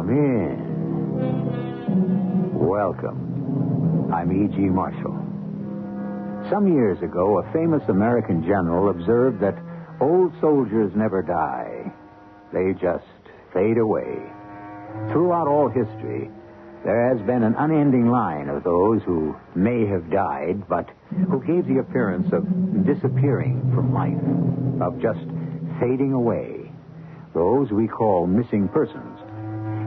Come in. Welcome. I'm E.G. Marshall. Some years ago, a famous American general observed that old soldiers never die. They just fade away. Throughout all history, there has been an unending line of those who may have died, but who gave the appearance of disappearing from life, of just fading away. Those we call missing persons.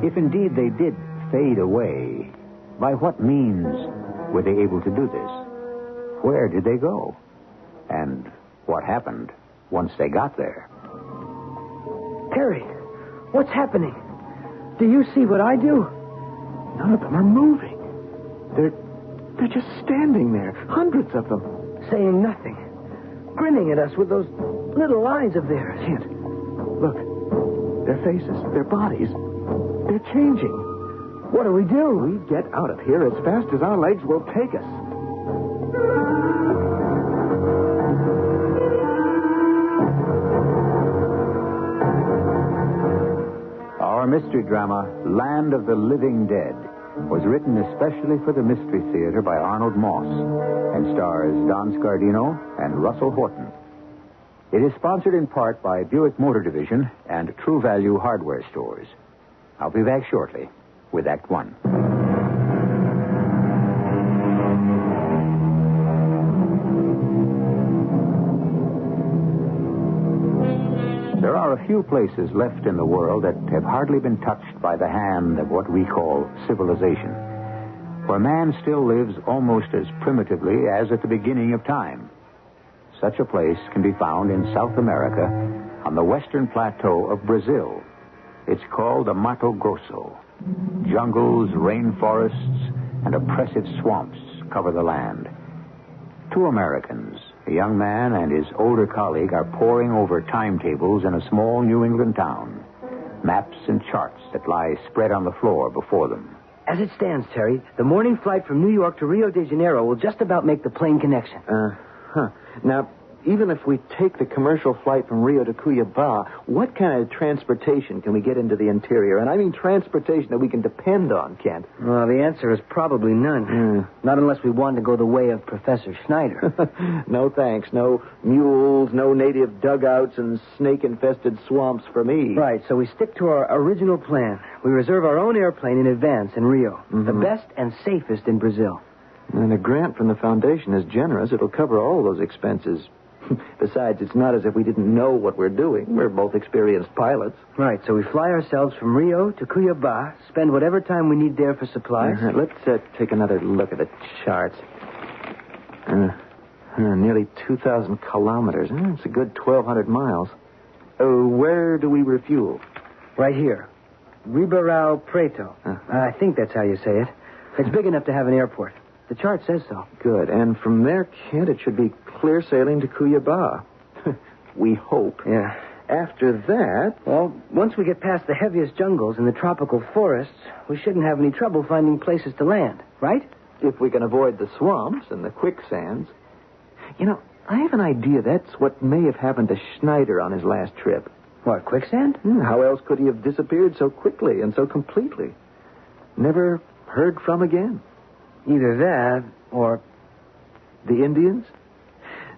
If indeed they did fade away, by what means were they able to do this? Where did they go? And what happened once they got there? Terry, what's happening? Do you see what I do? None of them are moving. They're just standing there, hundreds of them. Saying nothing. Grinning at us with those little eyes of theirs. Kent, look. Their faces, their bodies, they're changing. What do? We get out of here as fast as our legs will take us. Our mystery drama, Land of the Living Dead, was written especially for the Mystery Theater by Arnold Moss and stars Don Scardino and Russell Horton. It is sponsored in part by Buick Motor Division and True Value Hardware Stores. I'll be back shortly with Act One. There are a few places left in the world that have hardly been touched by the hand of what we call civilization, where man still lives almost as primitively as at the beginning of time. Such a place can be found in South America on the western plateau of Brazil. It's called the Mato Grosso. Jungles, rainforests, and oppressive swamps cover the land. Two Americans, a young man and his older colleague, are poring over timetables in a small New England town. Maps and charts that lie spread on the floor before them. As it stands, Terry, the morning flight from New York to Rio de Janeiro will just about make the plane connection. Now, even if we take the commercial flight from Rio to Cuiabá, what kind of transportation can we get into the interior? And I mean transportation that we can depend on, Kent. Well, the answer is probably none. Not unless we want to go the way of Professor Schneider. No thanks. No mules, no native dugouts and snake-infested swamps for me. Right, so we stick to our original plan. We reserve our own airplane in advance in Rio. The best and safest in Brazil. And a grant from the foundation is generous. It'll cover all those expenses. Besides, it's not as if we didn't know what we're doing. We're both experienced pilots. Right, so we fly ourselves from Rio to Cuiabá, spend whatever time we need there for supplies. Let's take another look at the charts. Nearly 2,000 kilometers. It's a good 1,200 miles. Where do we refuel? Right here. Ribeirão Preto. I think that's how you say it. It's big enough to have an airport. The chart says so. Good. And from there, Kent, it should be clear sailing to Cuiabá. We hope. Yeah. After that... Well, once we get past the heaviest jungles and the tropical forests, we shouldn't have any trouble finding places to land, right? If we can avoid the swamps and the quicksands. You know, I have an idea that's what may have happened to Schneider on his last trip. What, quicksand? How else could he have disappeared so quickly and so completely? Never heard from again. Either that or... The Indians?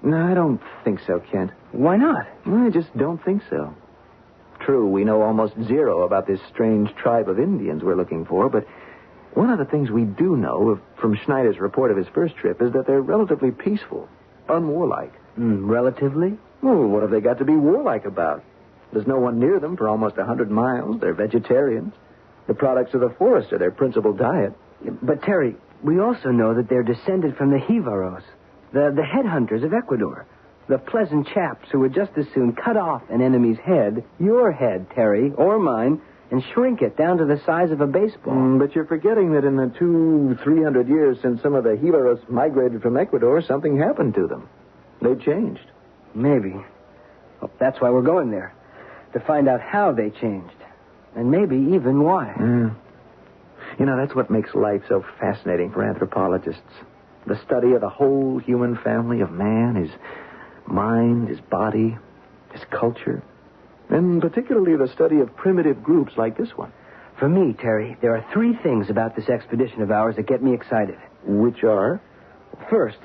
No, I don't think so, Kent. Why not? I just don't think so. True, we know almost zero about this strange tribe of Indians we're looking for, but one of the things we do know from Schneider's report of his first trip is that they're relatively peaceful, unwarlike. Relatively? Well, what have they got to be warlike about? There's no one near them for almost 100 miles. They're vegetarians. The products of the forest are their principal diet. But, Terry, we also know that they're descended from the Jivaros, the headhunters of Ecuador, the pleasant chaps who would just as soon cut off an enemy's head, your head, Terry, or mine, and shrink it down to the size of a baseball. But you're forgetting that in the 200-300 years since some of the Jivaros migrated from Ecuador, something happened to them. They changed. Maybe. Well, that's why we're going there, to find out how they changed, and maybe even why. You know, that's what makes life so fascinating for anthropologists. The study of the whole human family of man, his mind, his body, his culture, and particularly the study of primitive groups like this one. For me, Terry, there are 3 things about this expedition of ours that get me excited. Which are? First,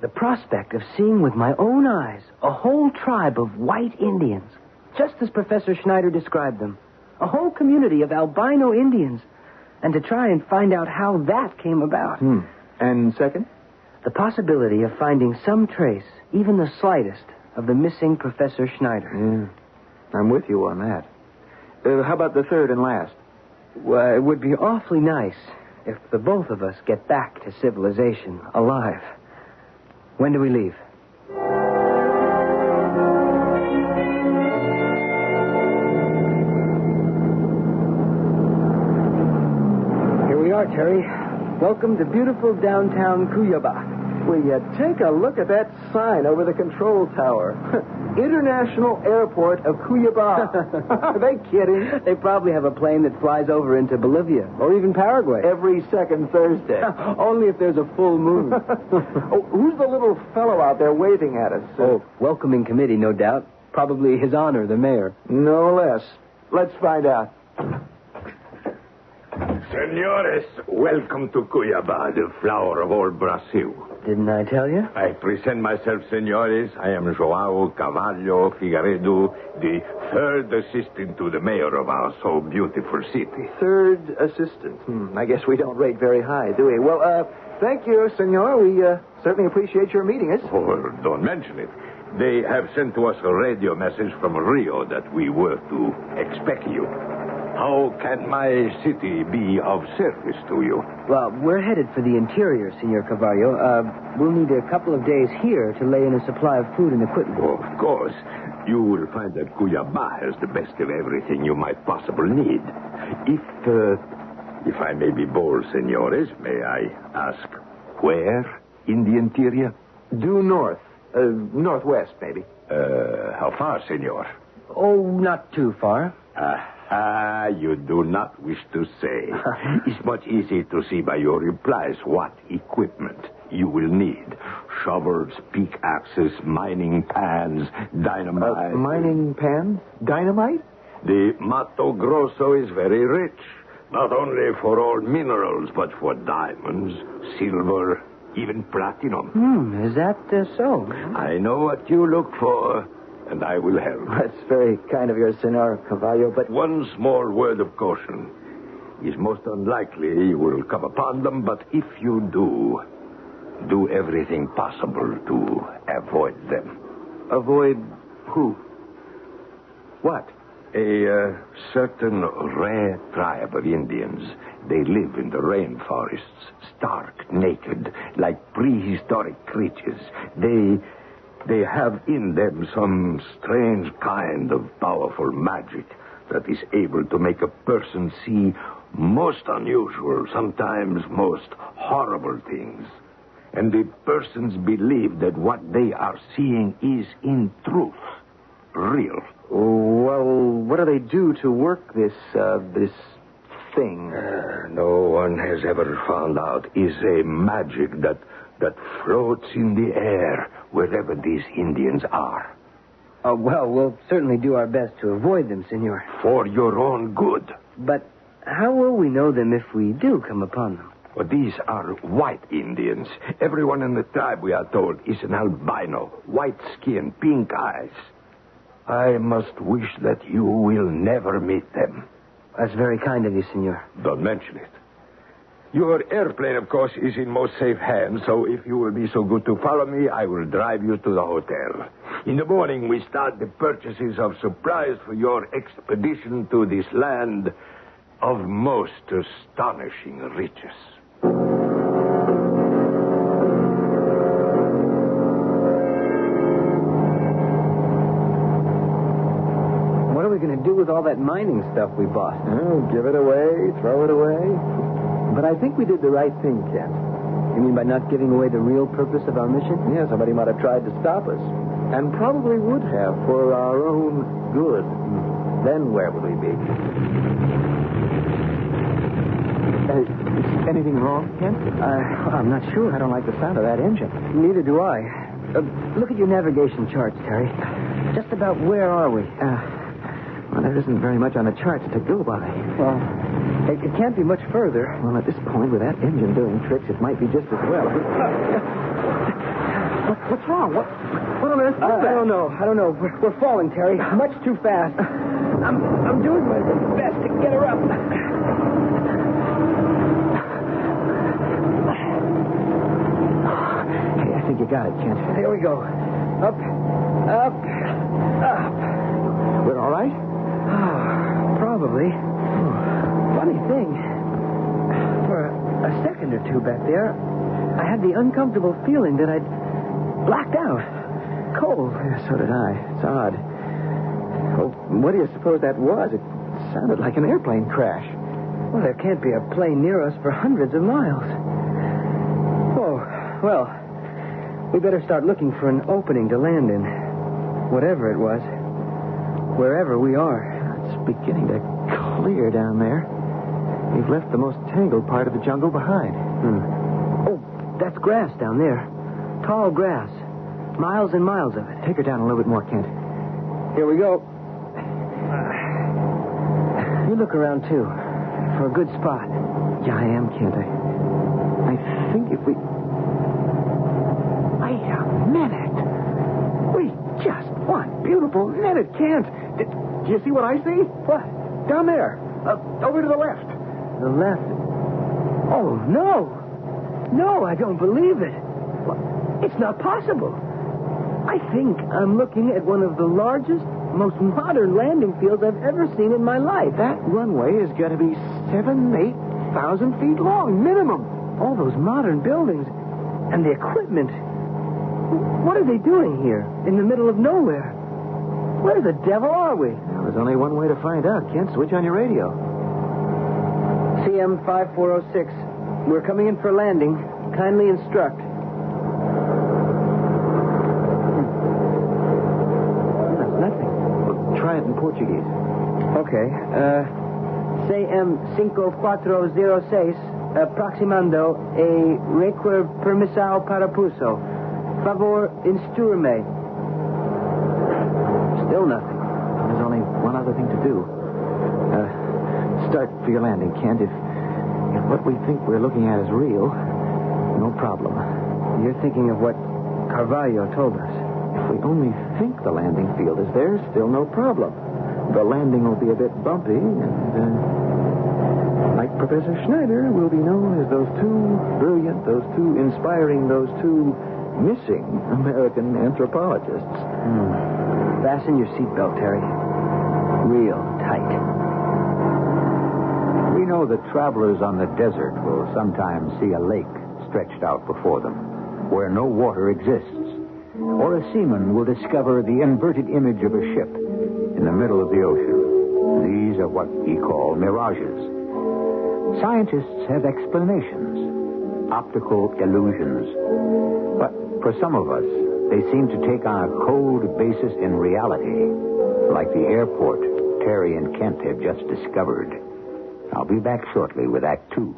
the prospect of seeing with my own eyes a whole tribe of white Indians, just as Professor Schneider described them. A whole community of albino Indians. And to try and find out how that came about. And second? The possibility of finding some trace, even the slightest, of the missing Professor Schneider. Yeah, I'm with you on that. How about the third and last? Well, it would be awfully nice if the both of us get back to civilization alive. When do we leave? Here we are, Terry. Welcome to beautiful downtown Cuyaba. Will you take a look at that sign over the control tower? International Airport of Cuyaba. Are they kidding? They probably have a plane that flies over into Bolivia or even Paraguay. Every second Thursday. Only if there's a full moon. Oh, who's the little fellow out there waving at us? Welcoming committee, no doubt. Probably His Honor, the mayor. No less. Let's find out. Senores, welcome to Cuyaba, the flower of all Brazil. Didn't I tell you? I present myself, senores. I am João Cavallo Figueiredo, the third assistant to the mayor of our so beautiful city. Third assistant. I guess we don't rate very high, do we? Well, thank you, senor. We certainly appreciate your meeting us. Oh, don't mention it. They have sent to us a radio message from Rio that we were to expect you. How can my city be of service to you? Well, we're headed for the interior, Senor Cavallo. We'll need a couple of days here to lay in a supply of food and equipment. Oh, of course. You will find that Cuyaba has the best of everything you might possibly need. If I may be bold, senores, may I ask where in the interior? Due north. Northwest, maybe. How far, senor? Oh, not too far. You do not wish to say. It's much easier to see by your replies what equipment you will need. Shovels, pickaxes, mining pans, dynamite. Mining pans? Dynamite? The Mato Grosso is very rich. Not only for all minerals, but for diamonds, silver, even platinum. Is that so? I know what you look for. And I will help. That's very kind of yours, Senor Cavallo, but... One small word of caution. It's most unlikely you will come upon them, but if you do everything possible to avoid them. Avoid who? What? A certain rare tribe of Indians. They live in the rainforests, stark naked, like prehistoric creatures. They have in them some strange kind of powerful magic that is able to make a person see most unusual, sometimes most horrible things. And the persons believe that what they are seeing is in truth real. Well, what do they do to work this thing? No one has ever found out. Is a magic that floats in the air wherever these Indians are. Well, we'll certainly do our best to avoid them, senor. For your own good. But how will we know them if we do come upon them? Well, these are white Indians. Everyone in the tribe, we are told, is an albino. White skin, pink eyes. I must wish that you will never meet them. That's very kind of you, senor. Don't mention it. Your airplane, of course, is in most safe hands, so if you will be so good to follow me, I will drive you to the hotel. In the morning, we start the purchases of supplies for your expedition to this land of most astonishing riches. What are we going to do with all that mining stuff we bought? Oh, give it away, throw it away. But I think we did the right thing, Kent. You mean by not giving away the real purpose of our mission? Yeah, somebody might have tried to stop us. And probably would have for our own good. Then where would we be? Is anything wrong, Kent? I'm not sure. I don't like the sound of that engine. Neither do I. Look at your navigation charts, Terry. Just about where are we? Well, there isn't very much on the charts to go by. Well, It can't be much further. Well, at this point, with that engine doing tricks, it might be just as well. What's wrong? What on earth is that? I don't know. We're falling, Terry. Much too fast. I'm doing my best to get her up. Hey, I think you got it, Kent. Here we go. Up. We're all right? Probably. Funny thing. For a second or two back there, I had the uncomfortable feeling that I'd blacked out. Cold. Yeah, so did I. It's odd. Well, what do you suppose that was? It sounded like an airplane crash. Well, there can't be a plane near us for hundreds of miles. Oh, well, we better start looking for an opening to land in. Whatever it was. Wherever we are. It's beginning to clear down there. We've left the most tangled part of the jungle behind. Oh, that's grass down there. Tall grass. Miles and miles of it. Take her down a little bit more, Kent. Here we go. You look around, too, for a good spot. Yeah, I am, Kent. I think if we... Wait a minute. We just one beautiful minute, Kent. Do you see what I see? What? Down there. Over to the left. The left? Oh, no. No, I don't believe it. It's not possible. I think I'm looking at one of the largest, most modern landing fields I've ever seen in my life. That runway is going to be 8,000 feet long, minimum. All those modern buildings and the equipment. What are they doing here in the middle of nowhere? Where the devil are we? Well, there's only one way to find out, Kent. Switch on your radio. CM 5406. We're coming in for landing. Kindly instruct. That's nothing. Well, try it in Portuguese. Okay. CM 5406 aproximando e requer permissão para pouso. Favor instruir-me. Still nothing. There's only one other thing to do. Start for your landing, Kent. If what we think we're looking at is real, no problem. You're thinking of what Carvalho told us. If we only think the landing field is there, still no problem. The landing will be a bit bumpy, and like Professor Schneider, will be known as those two brilliant, those two inspiring, those two missing American anthropologists. Fasten your seatbelt, Terry. Real tight. We know that travelers on the desert will sometimes see a lake stretched out before them, where no water exists. Or a seaman will discover the inverted image of a ship in the middle of the ocean. These are what we call mirages. Scientists have explanations, optical illusions. But for some of us, they seem to take on a cold basis in reality, like the airport Terry and Kent have just discovered. I'll be back shortly with Act 2.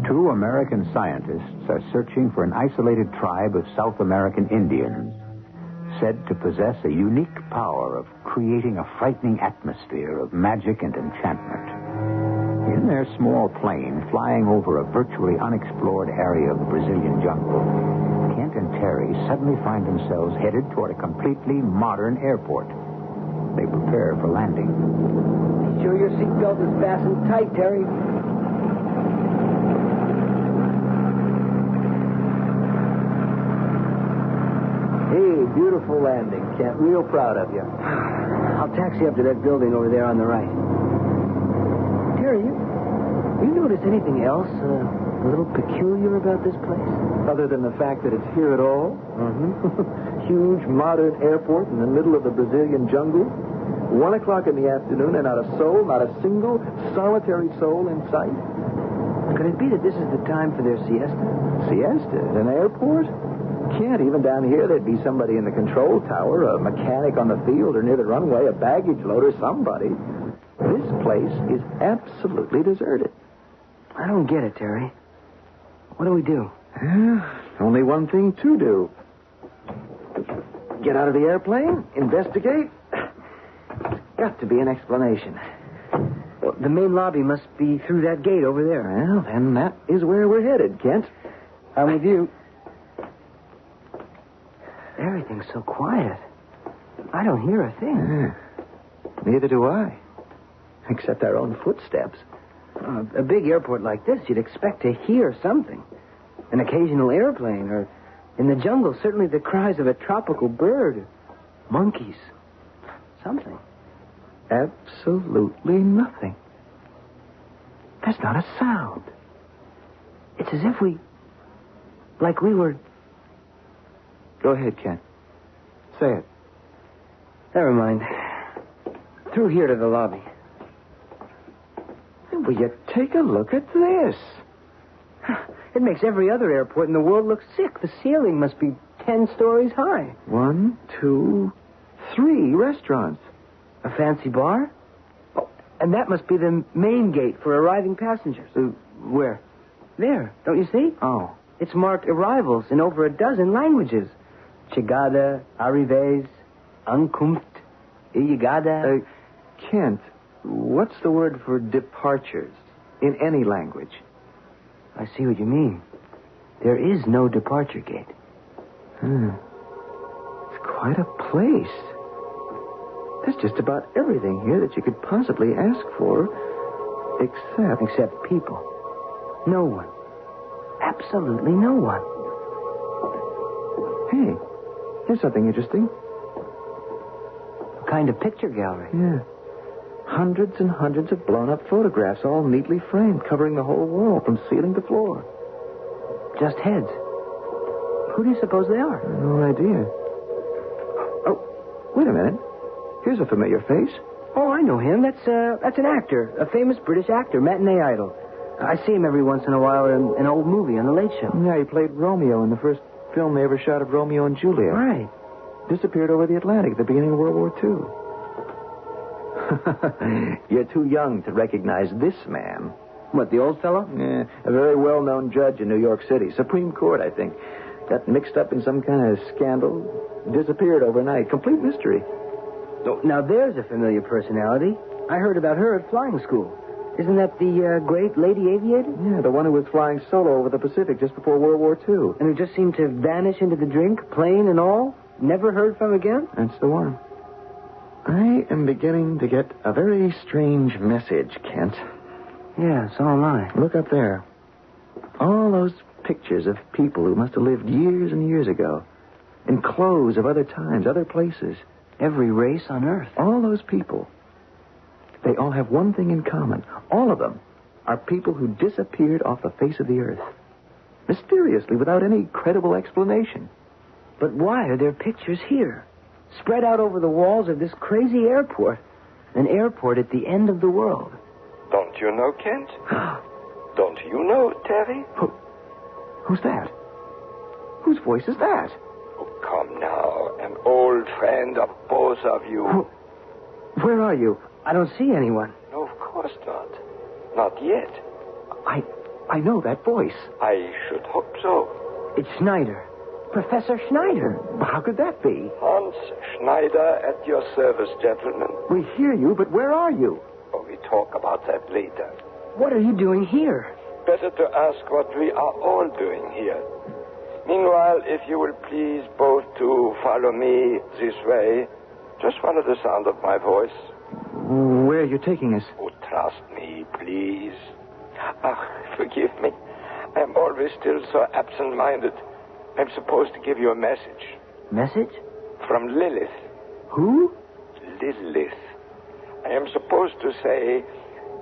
Two American scientists are searching for an isolated tribe of South American Indians, said to possess a unique power of creating a frightening atmosphere of magic and enchantment. In their small plane, flying over a virtually unexplored area of the Brazilian jungle, Kent and Terry suddenly find themselves headed toward a completely modern airport. They prepare for landing. Be sure your seatbelt is fastened tight, Terry. Hey, beautiful landing, Kent. Real proud of you. I'll taxi up to that building over there on the right. Terry, you notice anything else a little peculiar about this place? Other than the fact that it's here at all? Huge modern airport in the middle of the Brazilian jungle. 1 o'clock in the afternoon and not a soul, not a single solitary soul in sight. Could it be that this is the time for their siesta? Siesta? At an airport? Can't. Even down here, there'd be somebody in the control tower, a mechanic on the field or near the runway, a baggage loader, somebody. This place is absolutely deserted. I don't get it, Terry. What do we do? Only one thing to do. Get out of the airplane, investigate. There's got to be an explanation. Well, the main lobby must be through that gate over there. Well, then that is where we're headed, Kent. I'm with you. Everything's so quiet. I don't hear a thing. Neither do I. Except our own footsteps. A big airport like this, you'd expect to hear something. An occasional airplane, or in the jungle, certainly the cries of a tropical bird. Monkeys. Something. Absolutely nothing. There's not a sound. It's as if we were... Go ahead, Ken. Say it. Never mind. Through here to the lobby. Will you take a look at this? It makes every other airport in the world look sick. The ceiling must be 10 stories high. 1, 2, 3 restaurants. A fancy bar? Oh, and that must be the main gate for arriving passengers. Where? There. Don't you see? Oh. It's marked arrivals in over a dozen languages. Chegada, arrivés, ankunft, llegada. Kent, what's the word for departures in any language? I see what you mean. There is no departure gate. It's quite a place. There's just about everything here that you could possibly ask for, except people. No one. Absolutely no one. Hey, here's something interesting. A kind of picture gallery. Yeah. Hundreds and hundreds of blown-up photographs, all neatly framed, covering the whole wall from ceiling to floor. Just heads. Who do you suppose they are? No idea. Oh, wait a minute. Here's a familiar face. Oh, I know him. That's an actor, a famous British actor, matinee idol. I see him every once in a while in an old movie on The Late Show. Yeah, he played Romeo in the first film they ever shot of Romeo and Juliet. Right. Disappeared over the Atlantic at the beginning of World War II. You're too young to recognize this man. What, the old fellow? Yeah, a very well-known judge in New York City. Supreme Court, I think. Got mixed up in some kind of scandal. Disappeared overnight. Complete mystery. Oh, now there's a familiar personality. I heard about her at flying school. Isn't that the great lady aviator? Yeah, the one who was flying solo over the Pacific just before World War II. And who just seemed to vanish into the drink, plane and all? Never heard from again? That's the one. I am beginning to get a very strange message, Kent. Yeah, so am I. Look up there. All those pictures of people who must have lived years and years ago. In clothes of other times, other places. Every race on Earth. All those people. They all have one thing in common. All of them are people who disappeared off the face of the Earth. Mysteriously, without any credible explanation. But why are there pictures here? Spread out over the walls of this crazy airport. An airport at the end of the world. Don't you know, Kent? Don't you know, Terry? Who's that? Whose voice is that? Oh, come now. An old friend of both of you. Where are you? I don't see anyone. No, of course not. Not yet. I know that voice. I should hope so. It's Schneider. Professor Schneider. How could that be? Hans Schneider at your service, gentlemen. We hear you, but where are you? Oh, we talk about that later. What are you doing here? Better to ask what we are all doing here. Meanwhile, if you will please both to follow me this way. Just follow the sound of my voice. Where are you taking us? Oh, trust me, please. Forgive me. I'm always still so absent-minded. I'm supposed to give you a message. Message? From Lilith. Who? Lilith. I am supposed to say,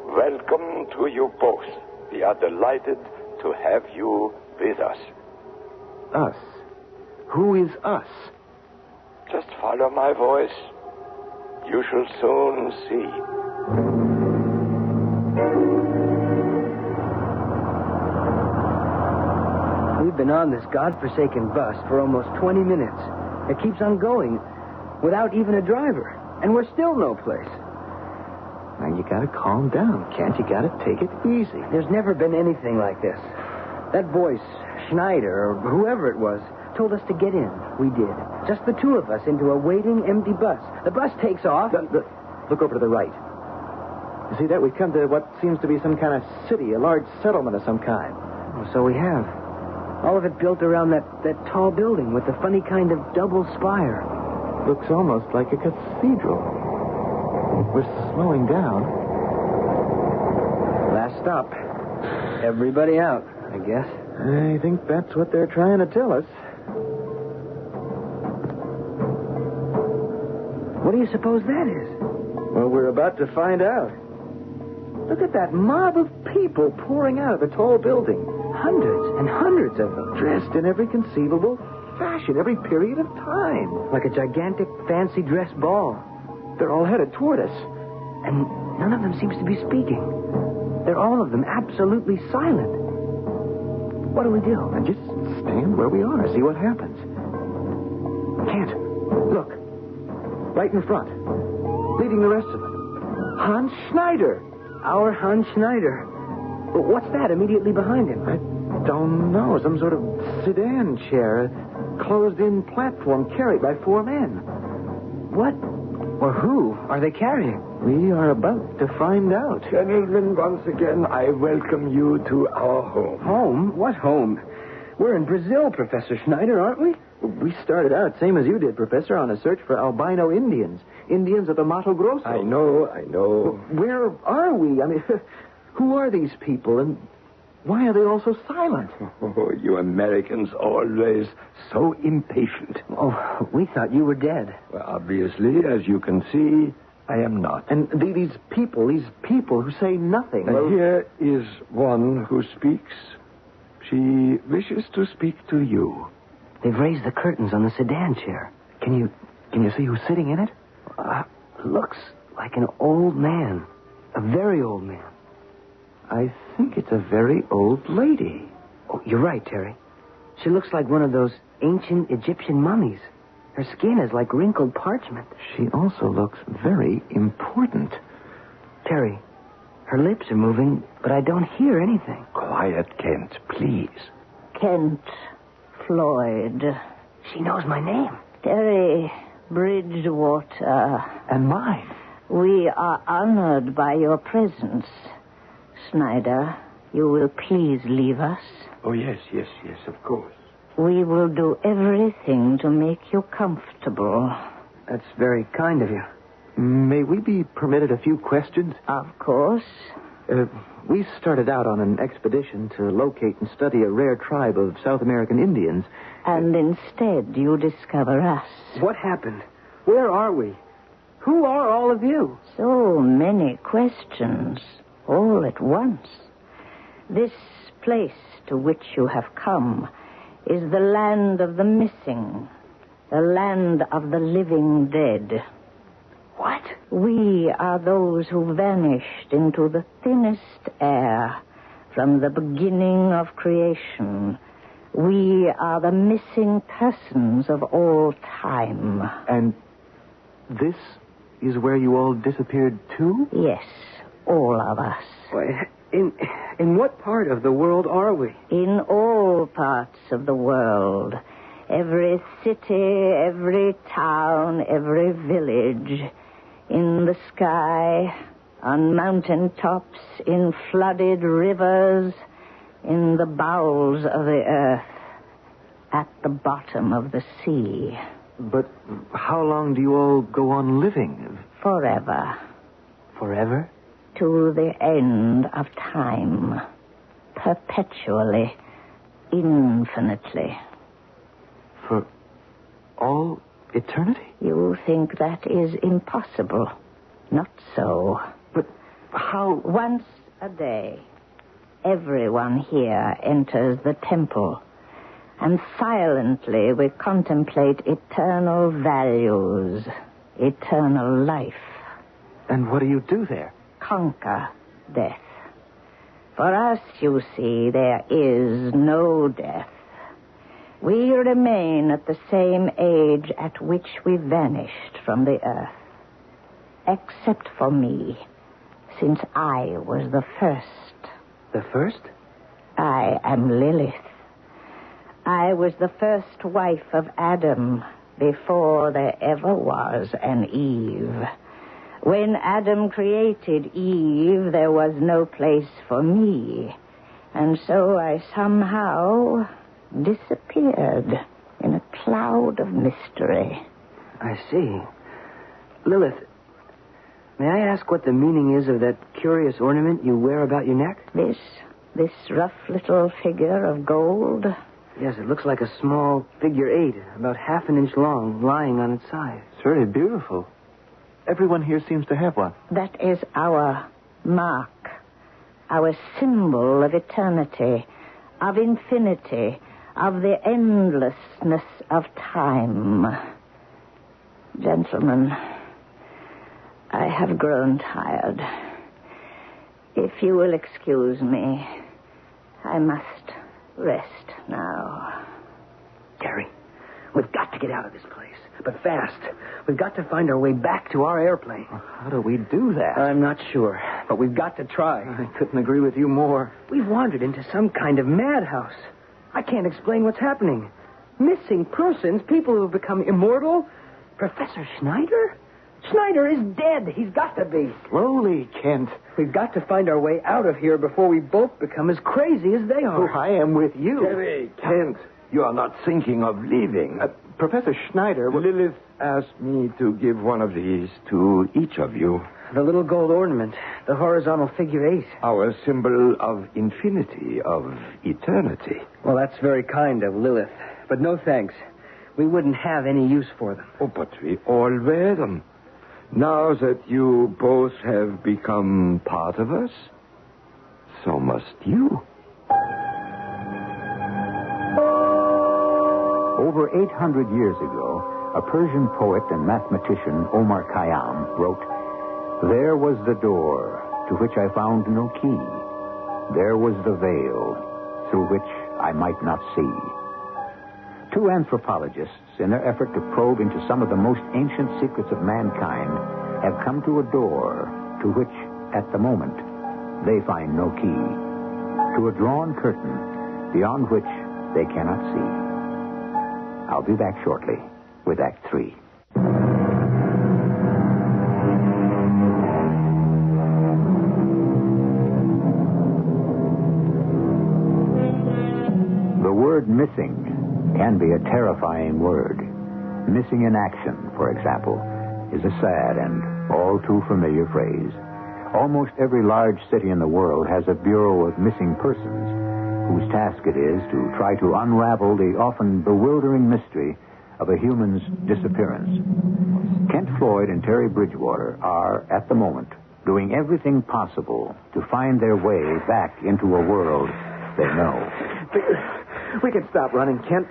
welcome to you both. We are delighted to have you with us. Us? Who is us? Just follow my voice. You shall soon see. We've been on this godforsaken bus for almost 20 minutes. It keeps on going without even a driver. And we're still no place. Now, you gotta calm down, Kent. You gotta take it easy. There's never been anything like this. That voice, Schneider, or whoever it was, told us to get in. We did. Just the two of us into a waiting, empty bus. The bus takes off. Look over to the right. You see that? We've come to what seems to be some kind of city, a large settlement of some kind. Oh, so we have. All of it built around that tall building with the funny kind of double spire. Looks almost like a cathedral. We're slowing down. Last stop. Everybody out, I guess. I think that's what they're trying to tell us. What do you suppose that is? Well, we're about to find out. Look at that mob of people pouring out of the tall building. Hundreds and hundreds of them. Dressed in every conceivable fashion, every period of time. Like a gigantic fancy dress ball. They're all headed toward us. And none of them seems to be speaking. They're all of them absolutely silent. What do we do? And just stand where we are, see what happens. Can't. Look. Right in front. Leading the rest of them. Hans Schneider. Our Hans Schneider. What's that immediately behind him? I don't know. Some sort of sedan chair. A closed-in platform carried by 4 men. What or who are they carrying? We are about to find out. Gentlemen, once again, I welcome you to our home. Home? What home? We're in Brazil, Professor Schneider, aren't we? We started out, same as you did, Professor, on a search for albino Indians. Indians of the Mato Grosso. I know. Where are we? I mean, who are these people, and why are they all so silent? Oh, you Americans always so impatient. Oh, we thought you were dead. Well, obviously, as you can see, I am not. And these people who say nothing. Well, here is one who speaks. She wishes to speak to you. They've raised the curtains on the sedan chair. Can you see who's sitting in it? Looks like an old man. A very old man. I think it's a very old lady. Oh, you're right, Terry. She looks like one of those ancient Egyptian mummies. Her skin is like wrinkled parchment. She also looks very important. Terry, her lips are moving, but I don't hear anything. Quiet, Kent, please. Kent Floyd. She knows my name. Terry Bridgewater. And mine. We are honored by your presence. Schneider, you will please leave us. Oh, yes, of course. We will do everything to make you comfortable. That's very kind of you. May we be permitted a few questions? Of course. We started out on an expedition to locate and study a rare tribe of South American Indians. And instead you discover us. What happened? Where are we? Who are all of you? So many questions, all at once. This place to which you have come is the land of the missing, the land of the living dead. What? We are those who vanished into the thinnest air from the beginning of creation. We are the missing persons of all time. And this is where you all disappeared too? Yes, all of us. In what part of the world are we? In all parts of the world. Every city, every town, every village. In the sky, on mountain tops, in flooded rivers, in the bowels of the earth, at the bottom of the sea. But how long do you all go on living? Forever. Forever? To the end of time. Perpetually. Infinitely. For all eternity? You think that is impossible. Not so. But how... Once a day, everyone here enters the temple, and silently we contemplate eternal values, eternal life. And what do you do there? Conquer death. For us, you see, there is no death. We remain at the same age at which we vanished from the earth. Except for me, since I was the first. The first? I am Lilith. I was the first wife of Adam before there ever was an Eve. When Adam created Eve, there was no place for me. And so I somehow disappeared in a cloud of mystery. I see. Lilith, may I ask what the meaning is of that curious ornament you wear about your neck? This rough little figure of gold? Yes, it looks like a small figure 8, about half an inch long, lying on its side. It's very beautiful. Everyone here seems to have one. That is our mark, our symbol of eternity, of infinity, of the endlessness of time. Gentlemen, I have grown tired. If you will excuse me, I must rest now. Terry, we've got to get out of this place, but fast. We've got to find our way back to our airplane. How do we do that? I'm not sure, but we've got to try. I couldn't agree with you more. We've wandered into some kind of madhouse. I can't explain what's happening. Missing persons, people who have become immortal. Professor Schneider? Schneider is dead. He's got to be. Slowly, Kent. We've got to find our way out of here before we both become as crazy as they are. Oh, I am with you. Terry, Kent, you are not thinking of leaving. Professor Schneider... Lilith asked me to give one of these to each of you. The little gold ornament, the horizontal figure 8. Our symbol of infinity, of eternity. Well, that's very kind of Lilith, but no thanks. We wouldn't have any use for them. Oh, but we all wear them. Now that you both have become part of us, so must you. Over 800 years ago, a Persian poet and mathematician, Omar Khayyam, wrote, "There was the door to which I found no key. There was the veil through which I might not see." Two anthropologists, in their effort to probe into some of the most ancient secrets of mankind, have come to a door to which, at the moment, they find no key. To a drawn curtain beyond which they cannot see. I'll be back shortly with Act 3. The word missing can be a terrifying word. Missing in action, for example, is a sad and all too familiar phrase. Almost every large city in the world has a bureau of missing persons, whose task it is to try to unravel the often bewildering mystery of a human's disappearance. Kent Floyd and Terry Bridgewater are, at the moment, doing everything possible to find their way back into a world they know. We can stop running, Kent.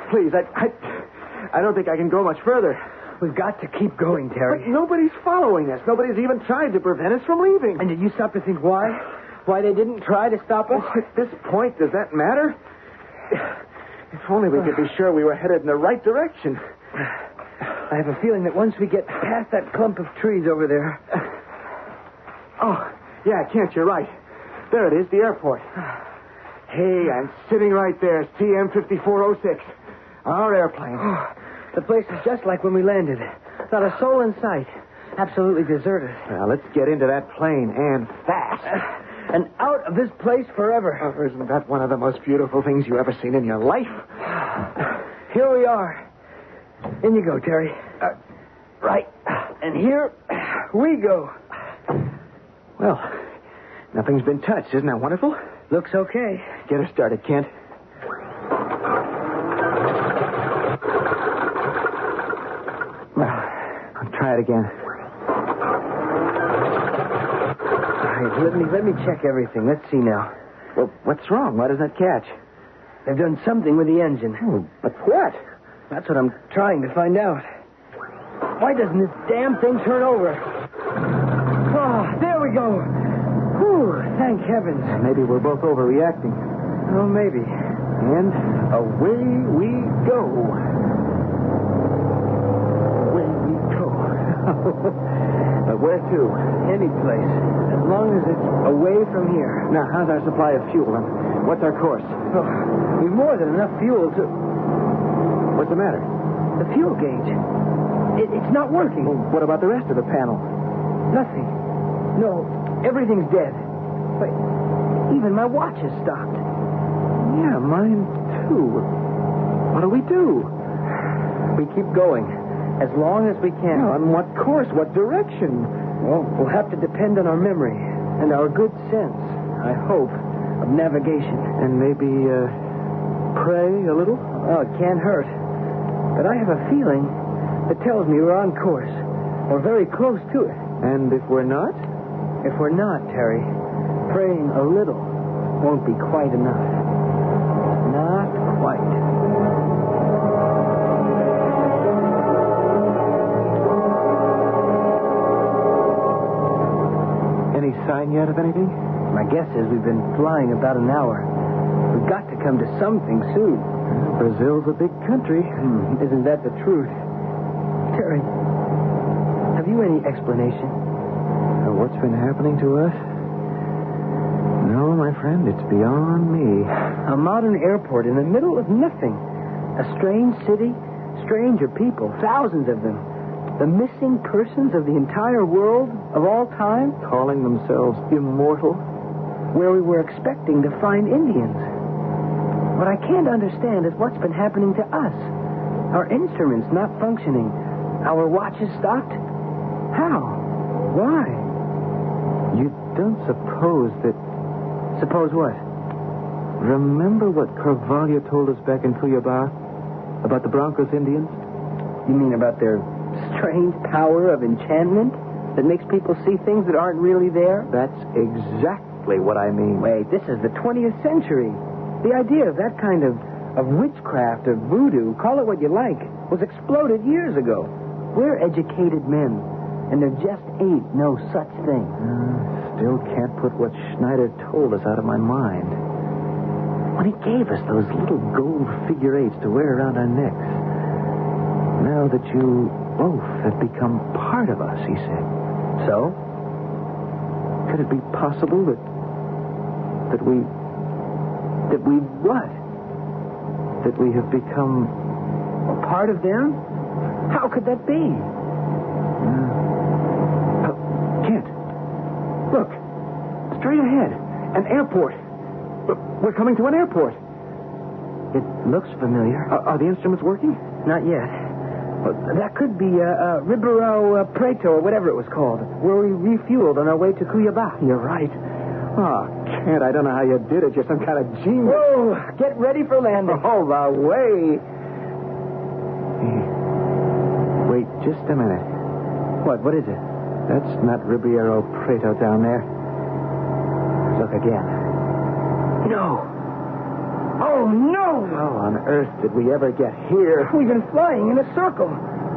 Please, I don't think I can go much further. We've got to keep going, Terry. But nobody's following us. Nobody's even tried to prevent us from leaving. And did you stop to think why? Why they didn't try to stop us? Well, at this point, does that matter? If only we could be sure we were headed in the right direction. I have a feeling that once we get past that clump of trees over there... Oh, yeah, Kent, you're right. There it is, the airport. Hey, I'm sitting right there, CM 5406. Our airplane. Oh, the place is just like when we landed. Not a soul in sight. Absolutely deserted. Well, let's get into that plane, and fast. And out of this place forever. Oh, isn't that one of the most beautiful things you've ever seen in your life? Here we are. In you go, Terry. Right. And here we go. Well, nothing's been touched. Isn't that wonderful? Looks okay. Get us started, Kent. Well, I'll try it again. Let me check everything. Let's see now. Well, what's wrong? Why doesn't it catch? They've done something with the engine. Oh, but what? That's what I'm trying to find out. Why doesn't this damn thing turn over? Oh, there we go. Whew, thank heavens. Maybe we're both overreacting. Oh, maybe. And away we go. Away we go. But where to? Any place. As long as it's away from here. Now, how's our supply of fuel, and what's our course? Oh, we've more than enough fuel to... What's the matter? The fuel gauge. It's not working. Well, what about the rest of the panel? Nothing. No, everything's dead. Wait, even my watch has stopped. Yeah, mine too. What do we do? We keep going. As long as we can. Well, on what course? What direction? Well, we'll have to depend on our memory and our good sense, I hope, of navigation. And maybe, pray a little? Oh, it can't hurt. But I have a feeling that tells me we're on course, or very close to it. And if we're not? If we're not, Terry, praying a little won't be quite enough. Not quite. Any sign yet of anything? My guess is we've been flying about an hour. We've got to come to something soon. Brazil's a big country. Isn't that the truth? Terry, have you any explanation? What's been happening to us? No, my friend, it's beyond me. A modern airport in the middle of nothing. A strange city, stranger people, thousands of them. The missing persons of the entire world of all time. Calling themselves immortal. Where we were expecting to find Indians. What I can't understand is what's been happening to us. Our instruments not functioning. Our watches stopped. How? Why? You don't suppose that... Suppose what? Remember what Carvalho told us back in Cuiabá? About the Broncos Indians? You mean about their strange power of enchantment that makes people see things that aren't really there? That's exactly what I mean. Wait, this is the 20th century. The idea of that kind of witchcraft, of voodoo, call it what you like, was exploded years ago. We're educated men, and there just ain't no such thing. Still can't put what Schneider told us out of my mind. When he gave us those little gold figure eights to wear around our necks. Now that you both have become part of us, he said. So? Could it be possible that we what? That we have become a part of them? How could that be? Kent, look, straight ahead, an airport. We're coming to an airport. It looks familiar. Are the instruments working? Not yet. That could be Ribeirão Preto, or whatever it was called, where we refueled on our way to Cuiabá. You're right. Oh, Kent, I don't know how you did it. You're some kind of genius. Whoa, get ready for landing. Oh, the way. Wait just a minute. What is it? That's not Ribeirão Preto down there. Look again. No. Oh, no! How on earth did we ever get here? We've been flying in a circle.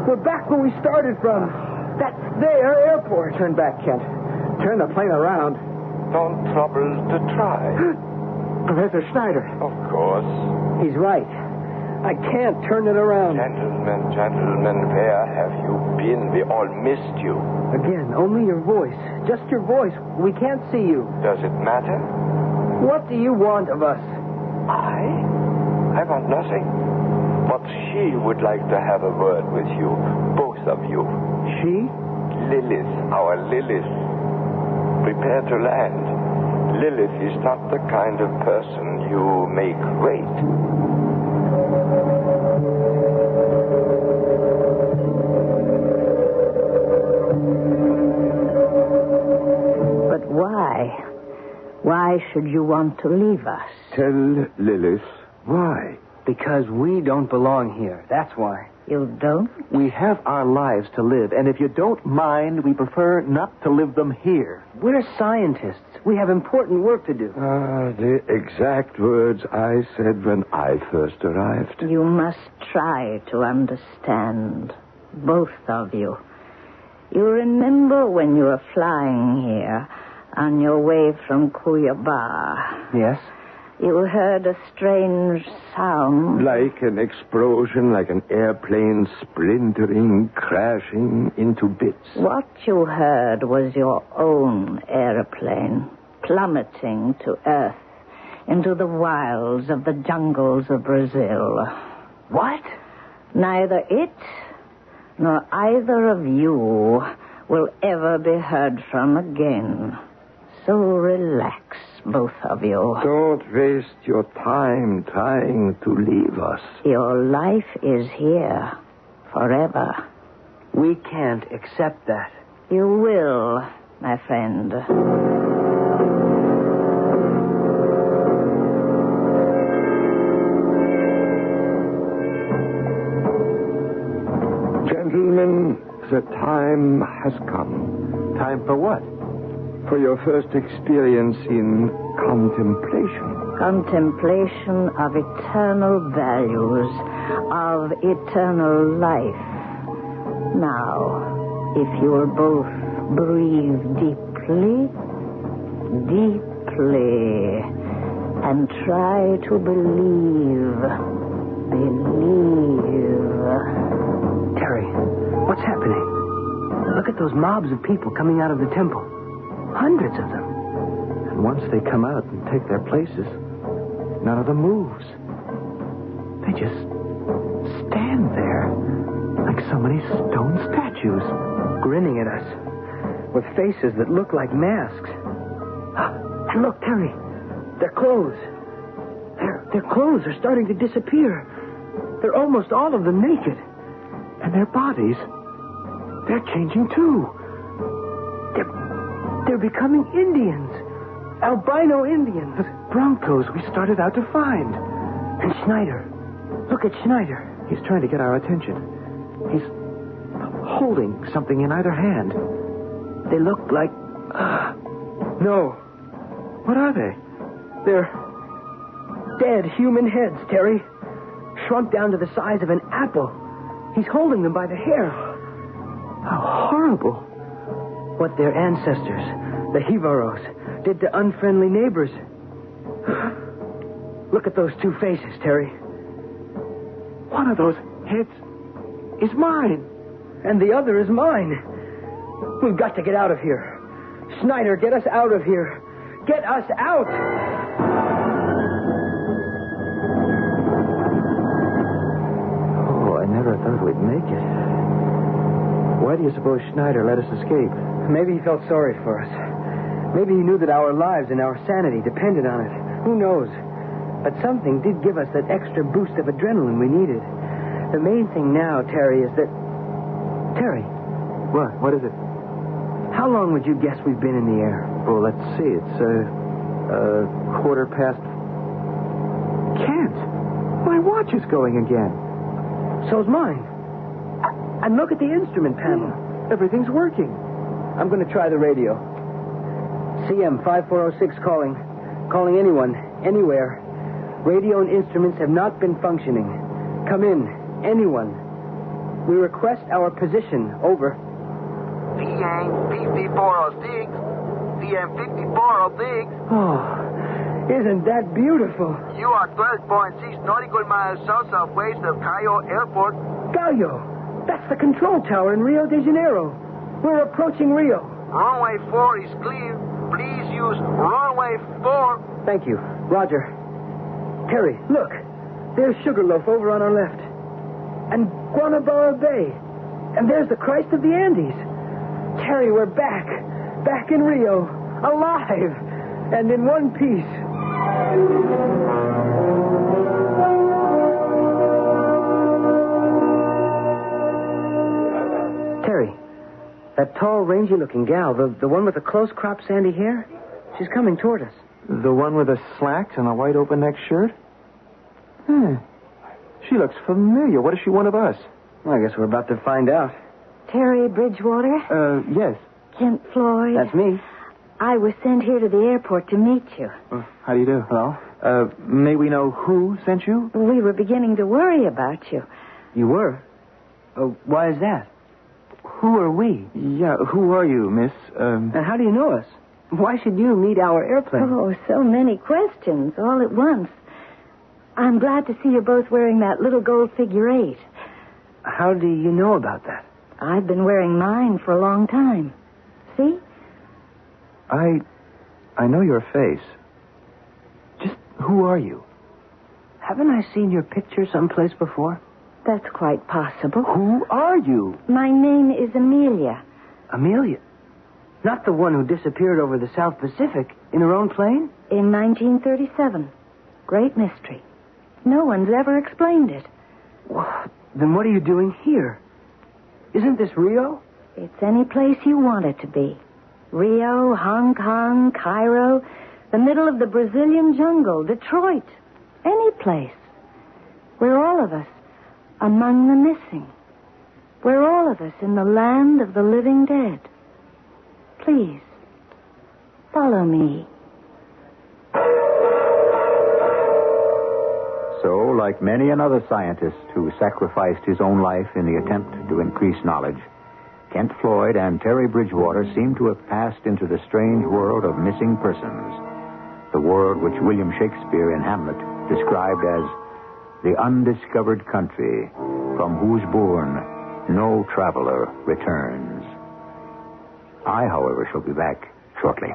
We're back where we started from. That's their airport. Turn back, Kent. Turn the plane around. Don't trouble to try. Professor Schneider. Of course. He's right. I can't turn it around. Gentlemen, where have you been? We all missed you. Again, only your voice. Just your voice. We can't see you. Does it matter? What do you want of us? I want nothing. But she would like to have a word with you. Both of you. She? Lilith, our Lilith. Prepare to land. Lilith is not the kind of person you make wait. But why? Why should you want to leave us? Tell Lilith why. Because we don't belong here. That's why. You don't? We have our lives to live, and if you don't mind, we prefer not to live them here. We're scientists. We have important work to do. The exact words I said when I first arrived. You must try to understand. Both of you. You remember when you were flying here on your way from Cuiabá? Yes. You heard a strange sound. Like an explosion, like an airplane splintering, crashing into bits. What you heard was your own airplane plummeting to earth into the wilds of the jungles of Brazil. What? Neither it nor either of you will ever be heard from again. So relax, both of you. Don't waste your time trying to leave us. Your life is here forever. We can't accept that. You will, my friend. Gentlemen, the time has come. Time for what? For your first experience in contemplation. Contemplation of eternal values, of eternal life. Now, if you will both breathe deeply, deeply, and try to believe. Terry, what's happening? Look at those mobs of people coming out of the temple. Hundreds of them. And once they come out and take their places, none of them moves. They just stand there like so many stone statues. Grinning at us with faces that look like masks. And look, Terry, their clothes. Their clothes are starting to disappear. They're almost all of them naked. And their bodies, they're changing too. They're becoming Indians. Albino Indians. The Broncos we started out to find. And Schneider. Look at Schneider. He's trying to get our attention. He's holding something in either hand. They look like... No. What are they? They're dead human heads, Terry. Shrunk down to the size of an apple. He's holding them by the hair. How horrible. What their ancestors, the Jivaros, did to unfriendly neighbors. Look at those two faces, Terry. One of those heads is mine. And the other is mine. We've got to get out of here. Schneider, get us out of here. Get us out! Oh, I never thought we'd make it. Why do you suppose Schneider let us escape? Maybe he felt sorry for us. Maybe he knew that our lives and our sanity depended on it. Who knows? But something did give us that extra boost of adrenaline we needed. The main thing now, Terry, is that... Terry. What? What is it? How long would you guess we've been in the air? Well, let's see. It's, 1:15. Can't. My watch is going again. So's mine. And look at the instrument panel. Everything's working. I'm going to try the radio. CM 5406 calling. Calling anyone, anywhere. Radio and instruments have not been functioning. Come in, anyone. We request our position. Over. CM 5406. CM 5406. Oh, isn't that beautiful? You are 12.6 nautical miles southwest of Cayo Airport. Gallo, that's the control tower in Rio de Janeiro. We're approaching Rio. Runway 4 is clear. Please use runway 4. Thank you. Roger. Terry, look. There's Sugarloaf over on our left. And Guanabara Bay. And there's the Christ of the Andes. Terry, we're back. Back in Rio. Alive. And in one piece. Terry, that tall, rangy-looking gal, the one with the close-cropped sandy hair, she's coming toward us. The one with the slacks and a white open-neck shirt? She looks familiar. What is she one of us? Well, I guess we're about to find out. Terry Bridgewater? Yes. Kent Floyd? That's me. I was sent here to the airport to meet you. How do you do? Hello? May we know who sent you? We were beginning to worry about you. You were? Why is that? Who are we? Yeah, who are you, miss? And how do you know us? Why should you need our airplane? Oh, so many questions all at once. I'm glad to see you're both wearing that little gold figure 8. How do you know about that? I've been wearing mine for a long time. See? I know your face. Just who are you? Haven't I seen your picture someplace before? That's quite possible. Who are you? My name is Amelia. Amelia? Not the one who disappeared over the South Pacific in her own plane? In 1937. Great mystery. No one's ever explained it. Well, then what are you doing here? Isn't this Rio? It's any place you want it to be. Rio, Hong Kong, Cairo, the middle of the Brazilian jungle, Detroit. Any place. We're all of us among the missing. We're all of us in the land of the living dead. Please, follow me. So, like many another scientist who sacrificed his own life in the attempt to increase knowledge, Kent Floyd and Terry Bridgewater seem to have passed into the strange world of missing persons, the world which William Shakespeare in Hamlet described as the undiscovered country from whose bourne no traveler returns. I, however, shall be back shortly.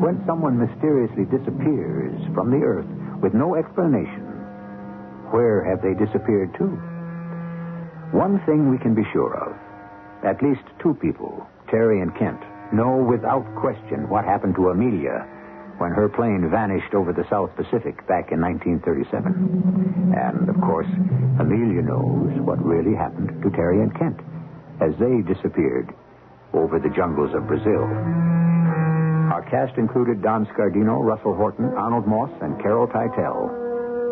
When someone mysteriously disappears from the earth with no explanation, where have they disappeared to? One thing we can be sure of. At least two people, Terry and Kent, know without question what happened to Amelia when her plane vanished over the South Pacific back in 1937. And, of course, Amelia knows what really happened to Terry and Kent as they disappeared over the jungles of Brazil. Our cast included Don Scardino, Russell Horton, Arnold Moss, and Carol Teitel.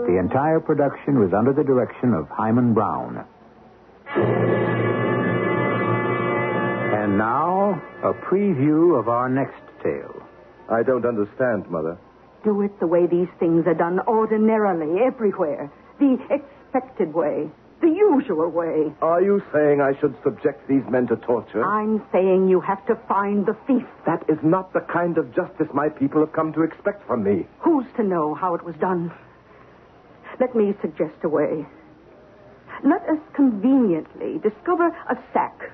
The entire production was under the direction of Hyman Brown. And now, a preview of our next tale. I don't understand, Mother. Do it the way these things are done ordinarily, everywhere. The expected way. The usual way. Are you saying I should subject these men to torture? I'm saying you have to find the thief. That is not the kind of justice my people have come to expect from me. Who's to know how it was done? Let me suggest a way. Let us conveniently discover a sack.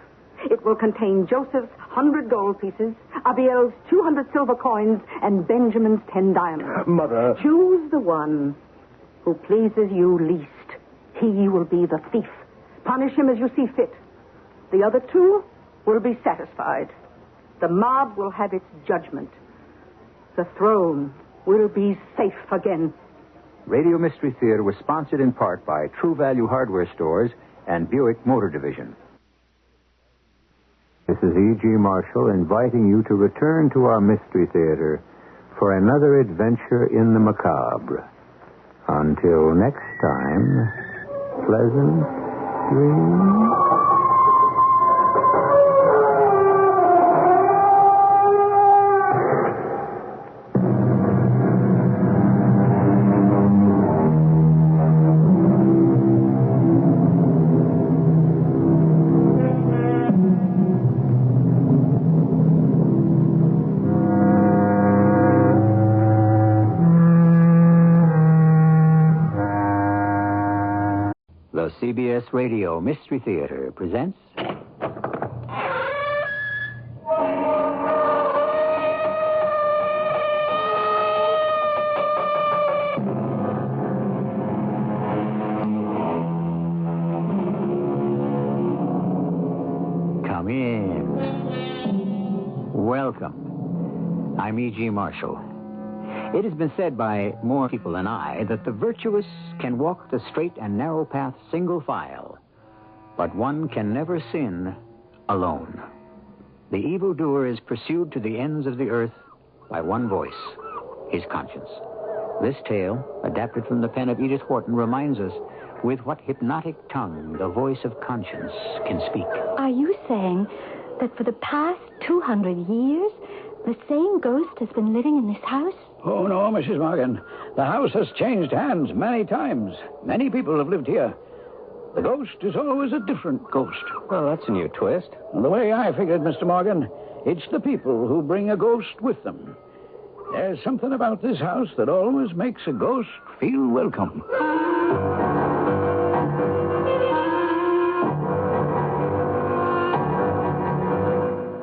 It will contain Joseph's 100 gold pieces, Abiel's 200 silver coins, and Benjamin's 10 diamonds. Mother. Choose the one who pleases you least. He will be the thief. Punish him as you see fit. The other two will be satisfied. The mob will have its judgment. The throne will be safe again. Radio Mystery Theater was sponsored in part by True Value Hardware Stores and Buick Motor Division. This is E.G. Marshall inviting you to return to our Mystery Theater for another adventure in the macabre. Until next time, pleasant dreams. The CBS Radio Mystery Theater presents... Come in. Welcome. I'm E.G. Marshall. It has been said by more people than I that the virtuous can walk the straight and narrow path single file, but one can never sin alone. The evildoer is pursued to the ends of the earth by one voice, his conscience. This tale, adapted from the pen of Edith Wharton, reminds us with what hypnotic tongue the voice of conscience can speak. Are you saying that for the past 200 years, the same ghost has been living in this house? Oh, no, Mrs. Morgan. The house has changed hands many times. Many people have lived here. The ghost is always a different ghost. Well, that's a new twist. And the way I figured, Mr. Morgan, it's the people who bring a ghost with them. There's something about this house that always makes a ghost feel welcome.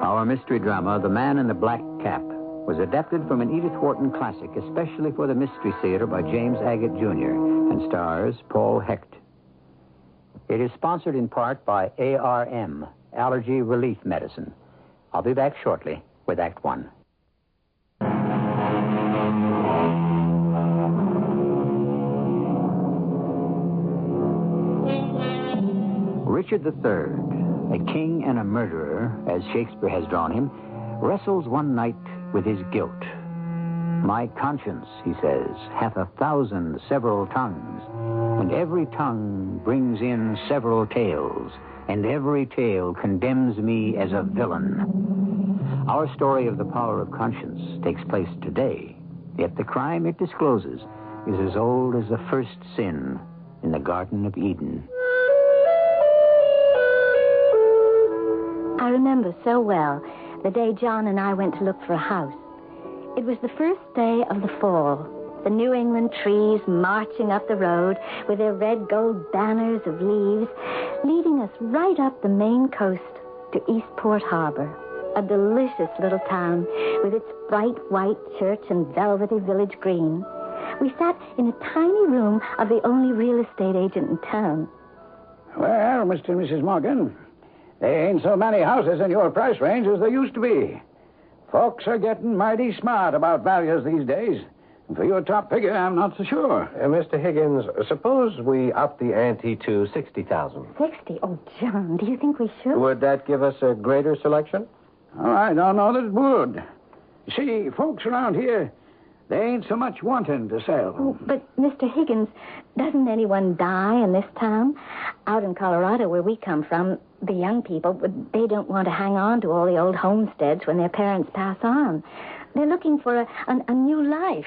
Our mystery drama, The Man in the Black Cap, was adapted from an Edith Wharton classic, especially for the Mystery Theater by James Agate Jr., and stars Paul Hecht. It is sponsored in part by ARM, Allergy Relief Medicine. I'll be back shortly with Act One. Richard III, a king and a murderer, as Shakespeare has drawn him, wrestles one night with his guilt. My conscience, he says, hath 1,000 several tongues, and every tongue brings in several tales, and every tale condemns me as a villain. Our story of the power of conscience takes place today, yet the crime it discloses is as old as the first sin in the Garden of Eden. I remember so well the day John and I went to look for a house. It was the first day of the fall. The New England trees marching up the road with their red gold banners of leaves, leading us right up the Maine coast to Eastport Harbor, a delicious little town with its bright white church and velvety village green. We sat in a tiny room of the only real estate agent in town. Well, Mr. and Mrs. Morgan, there ain't so many houses in your price range as there used to be. Folks are getting mighty smart about values these days. And for your top figure, I'm not so sure. Mr. Higgins, suppose we up the ante to $60,000. 60? Oh, John, do you think we should? Would that give us a greater selection? Oh, I don't know that it would. You see, folks around here, they ain't so much wanting to sell. Oh, but, Mr. Higgins, doesn't anyone die in this town? Out in Colorado, where we come from, the young people, they don't want to hang on to all the old homesteads when their parents pass on. They're looking for a new life.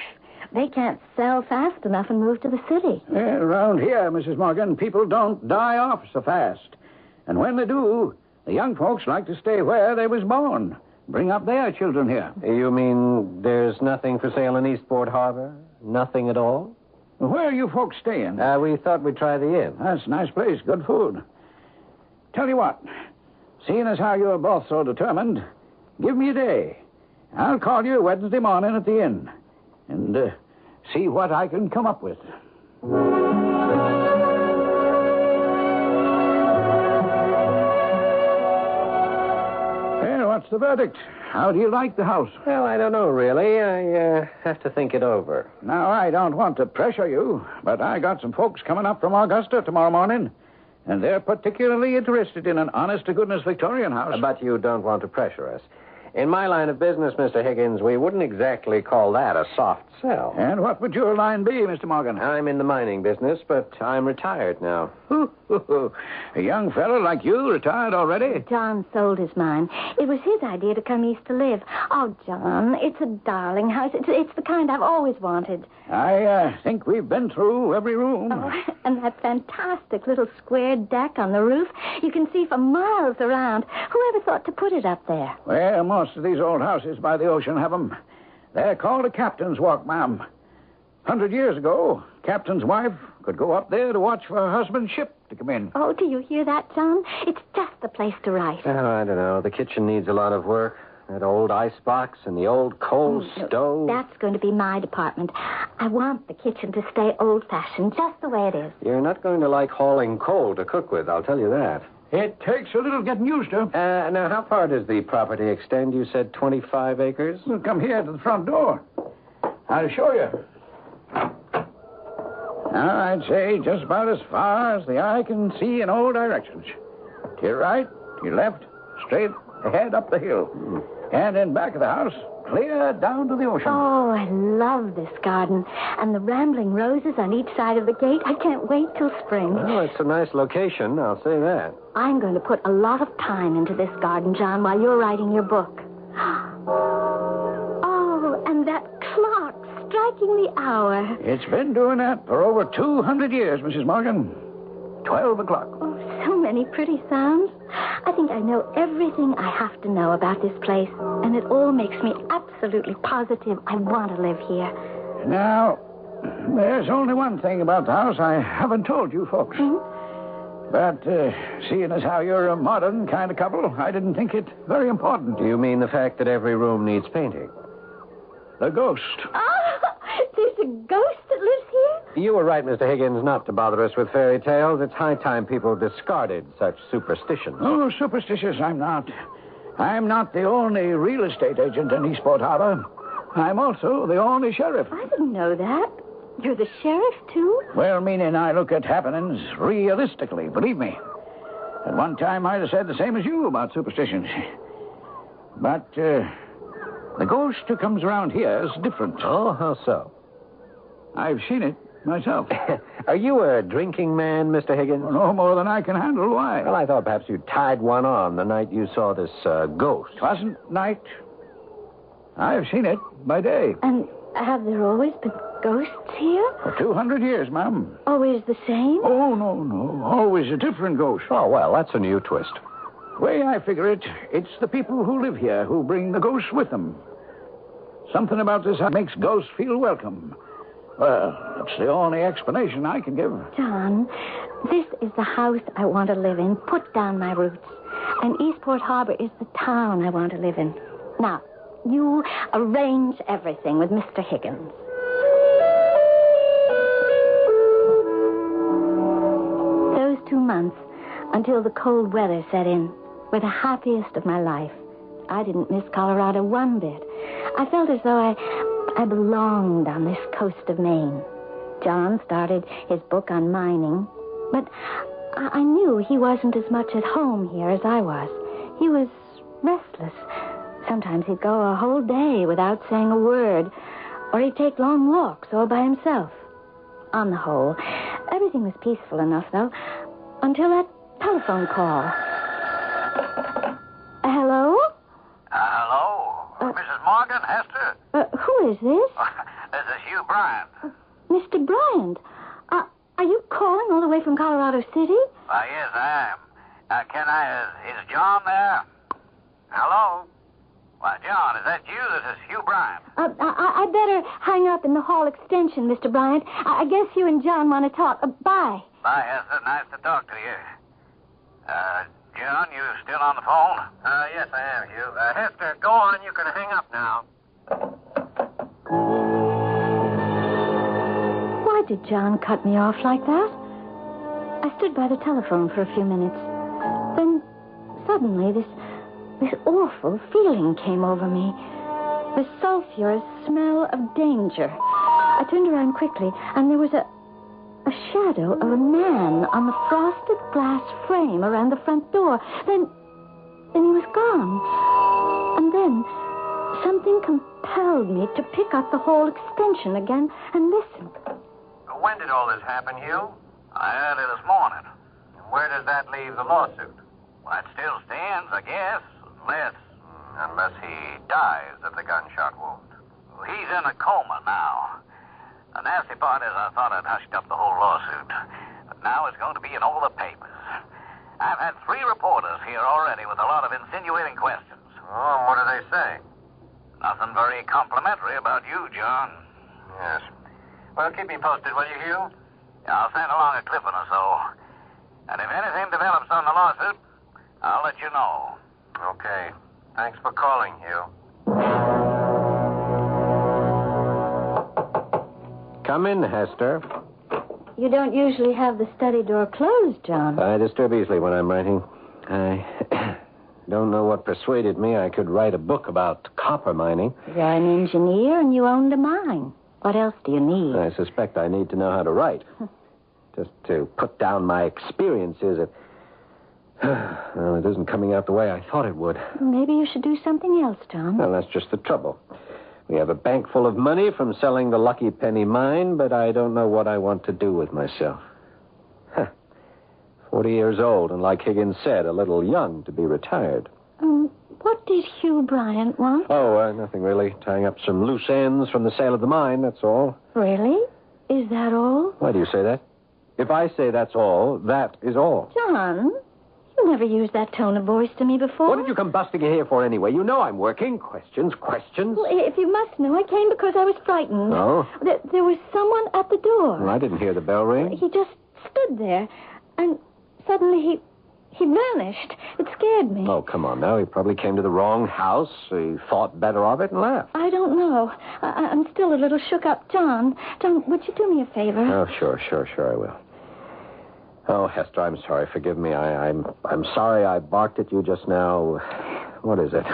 They can't sell fast enough and move to the city. Around here, Mrs. Morgan, people don't die off so fast. And when they do, the young folks like to stay where they was born. Bring up their children here. You mean there's nothing for sale in Eastport Harbor? Nothing at all? Where are you folks staying? We thought we'd try the inn. That's a nice place. Good food. Tell you what, seeing as how you're both so determined, give me a day. I'll call you Wednesday morning at the inn and see what I can come up with. Well, what's the verdict? How do you like the house? Well, I don't know, really. I have to think it over. Now, I don't want to pressure you, but I got some folks coming up from Augusta tomorrow morning, and they're particularly interested in an honest-to-goodness Victorian house. But you don't want to pressure us. In my line of business, Mr. Higgins, we wouldn't exactly call that a soft sell. And what would your line be, Mr. Morgan? I'm in the mining business, but I'm retired now. A young fellow like you, retired already? John sold his mine. It was his idea to come east to live. Oh, John, it's a darling house. It's the kind I've always wanted. I think we've been through every room. Oh, and that fantastic little square deck on the roof. You can see for miles around. Whoever thought to put it up there? Well, most of these old houses by the ocean have them. They're called a captain's walk, ma'am. 100 years ago, captain's wife could go up there to watch for her husband's ship to come in. Oh, do you hear that, John? It's just the place to write. Oh, I don't know. The kitchen needs a lot of work. That old icebox and the old coal stove. That's going to be my department. I want the kitchen to stay old-fashioned, just the way it is. You're not going to like hauling coal to cook with, I'll tell you that. It takes a little getting used to. Now, how far does the property extend? You said 25 acres? Well, come here to the front door. I'll show you. Now, I'd say just about as far as the eye can see in all directions. To your right, to your left, straight ahead up the hill. And in back of the house, clear down to the ocean. Oh, I love this garden. And the rambling roses on each side of the gate. I can't wait till spring. Well, it's a nice location, I'll say that. I'm going to put a lot of time into this garden, John, while you're writing your book. Oh, and that clock striking the hour. It's been doing that for over 200 years, Mrs. Morgan. 12 o'clock. Oh, so many pretty sounds. I think I know everything I have to know about this place, and it all makes me absolutely positive I want to live here. Now, there's only one thing about the house I haven't told you folks. Mm-hmm. But seeing as how you're a modern kind of couple, I didn't think it very important. Do you mean the fact that every room needs painting? The ghost. Ah, there's a ghost that lives here? You were right, Mr. Higgins, not to bother us with fairy tales. It's high time people discarded such superstitions. Oh, superstitious I'm not. I'm not the only real estate agent in Eastport Harbor. I'm also the only sheriff. I didn't know that. You're the sheriff, too? Well, meaning I look at happenings realistically, believe me. At one time, I'd have said the same as you about superstitions. But the ghost who comes around here is different. Oh, how so? I've seen it myself. Are you a drinking man, Mr. Higgins? No more than I can handle. Why? Well, I thought perhaps you tied one on the night you saw this ghost. Twasn't night. I've seen it by day. And have there always been ghosts here? For 200 years, ma'am. Always the same? Oh, no. Always a different ghost. Oh, well, that's a new twist. The way I figure it, it's the people who live here who bring the ghosts with them. Something about this makes ghosts feel welcome. Well, that's the only explanation I can give. John, this is the house I want to live in. Put down my roots. And Eastport Harbor is the town I want to live in. Now, you arrange everything with Mr. Higgins. Those 2 months, until the cold weather set in, were the happiest of my life. I didn't miss Colorado one bit. I felt as though I belonged on this coast of Maine. John started his book on mining, but I knew he wasn't as much at home here as I was. He was restless. Sometimes he'd go a whole day without saying a word, or he'd take long walks all by himself. On the whole, everything was peaceful enough, though, until that telephone call. Hello? Hello? Mrs. Morgan, Hester? Who is this? This is Hugh Bryant. Mr. Bryant. Are you calling all the way from Colorado City? Yes, I am. Is John there? Hello? Why, John, is that you? This is Hugh Bryant. I better hang up in the hall extension, Mr. Bryant. I guess you and John want to talk. Bye. Bye, Hester. Nice to talk to you. John, you still on the phone? Yes, I am, Hugh. Hester, go on. You can hang up now. Why did John cut me off like that? I stood by the telephone for a few minutes. Then, suddenly, this awful feeling came over me. The sulphurous smell of danger. I turned around quickly, and there was a shadow of a man on the frosted glass frame around the front door. Then he was gone. And then something compelled me to pick up the hall extension again and listen. When did all this happen, Hugh? Early this morning. And where does that leave the lawsuit? Well, it still stands, I guess, unless he dies of the gunshot wound. Well, he's in a coma now. The nasty part is I thought I'd hushed up the whole lawsuit. But now it's going to be in all the papers. I've had 3 reporters here already with a lot of insinuating questions. Oh, what do they say? Nothing very complimentary about you, John. Yes. Well, keep me posted, will you, Hugh? I'll send along a clipping or so. And if anything develops on the lawsuit, I'll let you know. Okay. Thanks for calling, Hugh. Come in, Hester. You don't usually have the study door closed, John. I disturb easily when I'm writing. I don't know what persuaded me I could write a book about copper mining. You're an engineer and you owned a mine. What else do you need? I suspect I need to know how to write. Just to put down my experiences. Well, it isn't coming out the way I thought it would. Maybe you should do something else, John. Well, that's just the trouble. We have a bank full of money from selling the Lucky Penny mine, but I don't know what I want to do with myself. 40 years old, and like Higgins said, a little young to be retired. What did Hugh Bryant want? Oh, nothing really. Tying up some loose ends from the sale of the mine, that's all. Really? Is that all? Why do you say that? If I say that's all, that is all. John, you never used that tone of voice to me before. What did you come busting in here for anyway? You know I'm working. Questions. Well, if you must know, I came because I was frightened. Oh? There was someone at the door. Well, I didn't hear the bell ring. He just stood there, and suddenly he vanished. It scared me. Oh, come on now. He probably came to the wrong house. He thought better of it and left. I don't know. I'm still a little shook up. John, would you do me a favor? Oh, sure, I will. Oh, Hester, I'm sorry. Forgive me. I'm sorry I barked at you just now. What is it?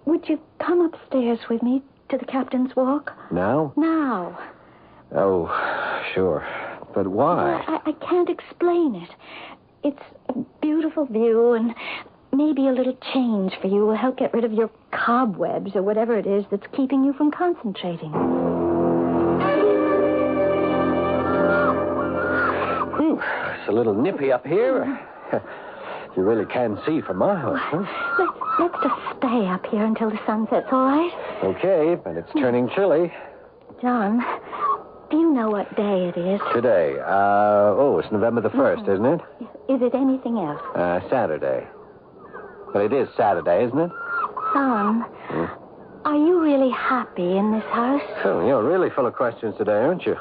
Would you come upstairs with me to the captain's walk? Now? Now. Oh, sure. But why? Well, I can't explain it. It's a beautiful view, and maybe a little change for you will help get rid of your cobwebs or whatever it is that's keeping you from concentrating. It's a little nippy up here. You really can see for miles, huh? Let's just stay up here until the sun sets, all right? Okay, but it's turning chilly. John, do you know what day it is? Today. It's November the 1st, isn't it? Is it anything else? Saturday. But it is Saturday, isn't it? John, are you really happy in this house? Oh, you're really full of questions today, aren't you?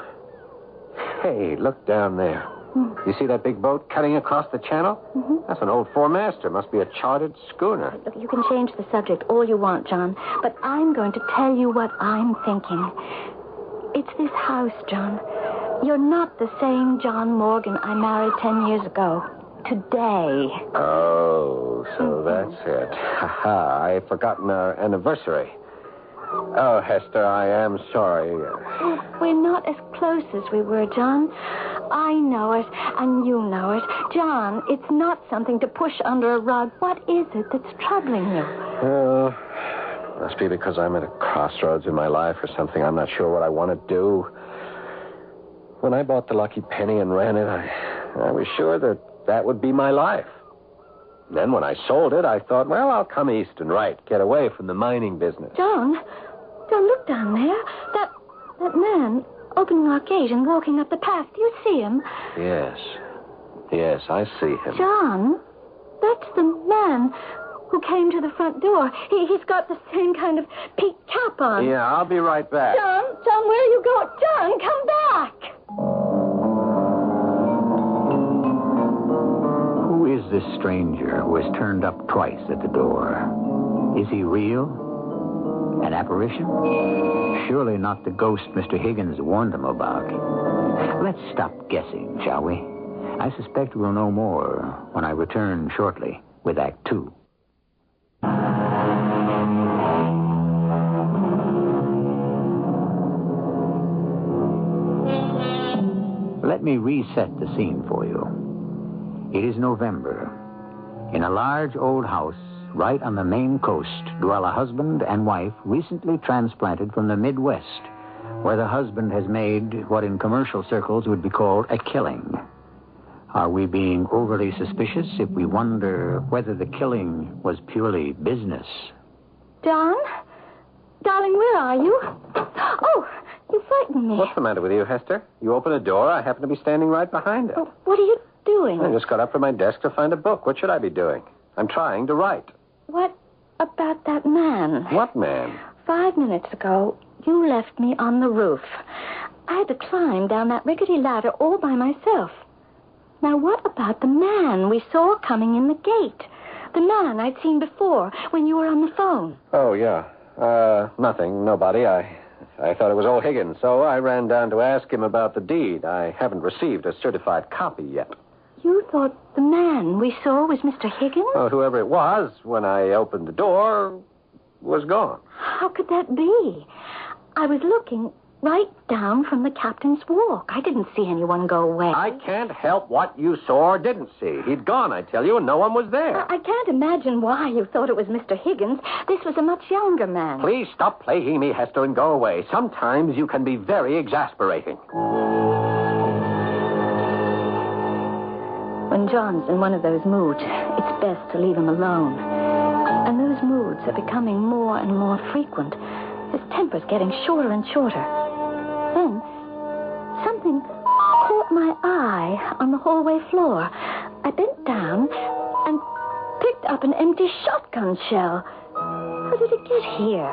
Hey, look down there. You see that big boat cutting across the channel? Mm-hmm. That's an old four-master. Must be a chartered schooner. Look, you can change the subject all you want, John, but I'm going to tell you what I'm thinking. It's this house, John. You're not the same John Morgan I married 10 years ago. Today. Oh, so that's it. Ha-ha, I've forgotten our anniversary. Oh, Hester, I am sorry. We're not as close as we were, John. I know it, and you know it. John, it's not something to push under a rug. What is it that's troubling you? Must be because I'm at a crossroads in my life or something. I'm not sure what I want to do. When I bought the Lucky Penny and ran it, I was sure that would be my life. Then when I sold it, I thought, well, I'll come east and get away from the mining business. John, look down there. That man opening our gate and walking up the path. Do you see him? Yes, I see him. John, that's the man who came to the front door. He's got the same kind of peaked cap on. Yeah, I'll be right back. John, where are you going? John, come back. Who is this stranger who has turned up twice at the door? Is he real? An apparition? Surely not the ghost Mr. Higgins warned him about. Let's stop guessing, shall we? I suspect we'll know more when I return shortly with Act 2. Let me reset the scene for you. It is November. In a large old house right on the Maine coast dwell a husband and wife recently transplanted from the Midwest, where the husband has made what in commercial circles would be called a killing. Are we being overly suspicious if we wonder whether the killing was purely business? John? Darling, where are you? Oh, you frightened me. What's the matter with you, Hester? You open a door, I happen to be standing right behind it. Oh, what are you doing? I just got up from my desk to find a book. What should I be doing? I'm trying to write. What about that man? What man? 5 minutes ago, you left me on the roof. I had to climb down that rickety ladder all by myself. Now, what about the man we saw coming in the gate? The man I'd seen before when you were on the phone. Oh, yeah. Nothing. Nobody. I thought it was old Higgins, so I ran down to ask him about the deed. I haven't received a certified copy yet. You thought the man we saw was Mr. Higgins? Well, whoever it was, when I opened the door, was gone. How could that be? I was looking right down from the captain's walk. I didn't see anyone go away. I can't help what you saw or didn't see. He'd gone, I tell you, and no one was there. I can't imagine why you thought it was Mr. Higgins. This was a much younger man. Please stop plaguing me, Hester, and go away. Sometimes you can be very exasperating. When John's in one of those moods, it's best to leave him alone. And those John's moods are becoming more and more frequent. His temper's getting shorter and shorter. Then, something caught my eye on the hallway floor. I bent down and picked up an empty shotgun shell. How did it get here?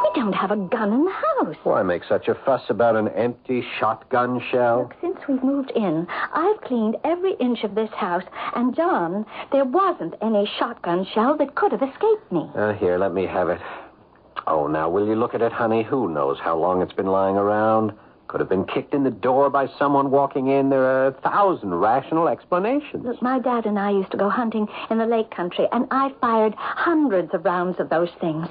We don't have a gun in the house. Why make such a fuss about an empty shotgun shell? Look, since we've moved in, I've cleaned every inch of this house, and, John, there wasn't any shotgun shell that could have escaped me. Here, let me have it. Oh, now, will you look at it, honey? Who knows how long it's been lying around? Could have been kicked in the door by someone walking in. There are 1,000 rational explanations. Look, my dad and I used to go hunting in the lake country, and I fired hundreds of rounds of those things.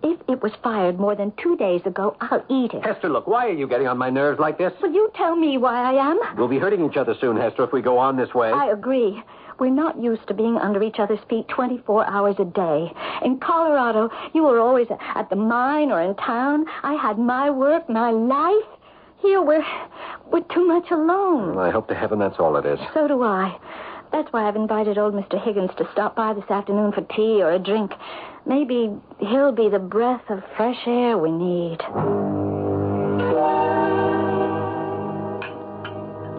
If it was fired more than 2 days ago, I'll eat it. Hester, look, why are you getting on my nerves like this? Will you tell me why I am? We'll be hurting each other soon, Hester, if we go on this way. I agree. We're not used to being under each other's feet 24 hours a day. In Colorado, you were always at the mine or in town. I had my work, my life. Here, we're too much alone. Well, I hope to heaven that's all it is. So do I. That's why I've invited old Mr. Higgins to stop by this afternoon for tea or a drink. Maybe he'll be the breath of fresh air we need.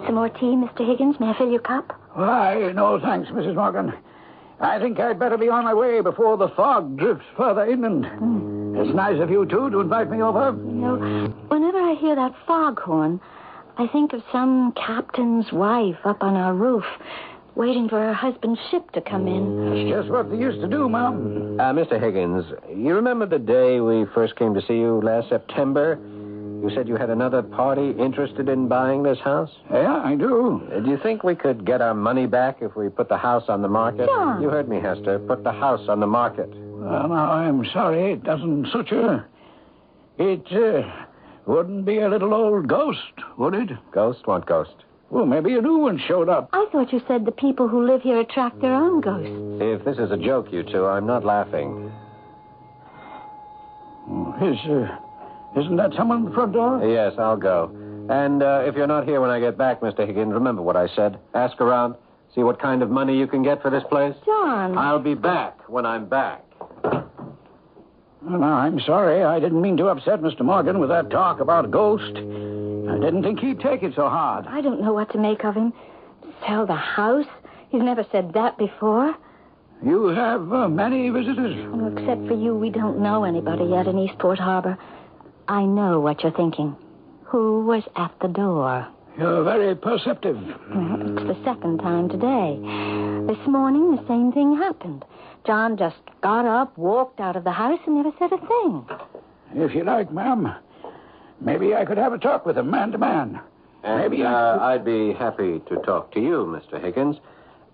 Some more tea, Mr. Higgins? May I fill your cup? Why, no thanks, Mrs. Morgan. I think I'd better be on my way before the fog drifts further inland. It's nice of you two to invite me over. Whenever I hear that foghorn, I think of some captain's wife up on our roof, waiting for her husband's ship to come in. It's just what they used to do, Mom. Mr. Higgins, you remember the day we first came to see you last September? You said you had another party interested in buying this house? Yeah, I do. Do you think we could get our money back if we put the house on the market? John. You heard me, Hester. Put the house on the market. Well, now, I'm sorry it doesn't suit you. It wouldn't be a little old ghost, would it? Ghost? What ghost? Well, maybe a new one showed up. I thought you said the people who live here attract their own ghosts. If this is a joke, you two, I'm not laughing. Isn't that someone at the front door? Yes, I'll go. And if you're not here when I get back, Mr. Higgins, remember what I said. Ask around. See what kind of money you can get for this place. John. I'll be back when I'm back. Well, now, I'm sorry. I didn't mean to upset Mr. Morgan with that talk about a ghost. I didn't think he'd take it so hard. I don't know what to make of him. Sell the house? He's never said that before. You have many visitors? Well, except for you, we don't know anybody yet in Eastport Harbor. I know what you're thinking. Who was at the door? You're very perceptive. Well, it's the second time today. This morning, the same thing happened. John just got up, walked out of the house, and never said a thing. If you like, ma'am, maybe I could have a talk with him, man to man. Maybe I'd be happy to talk to you, Mr. Higgins.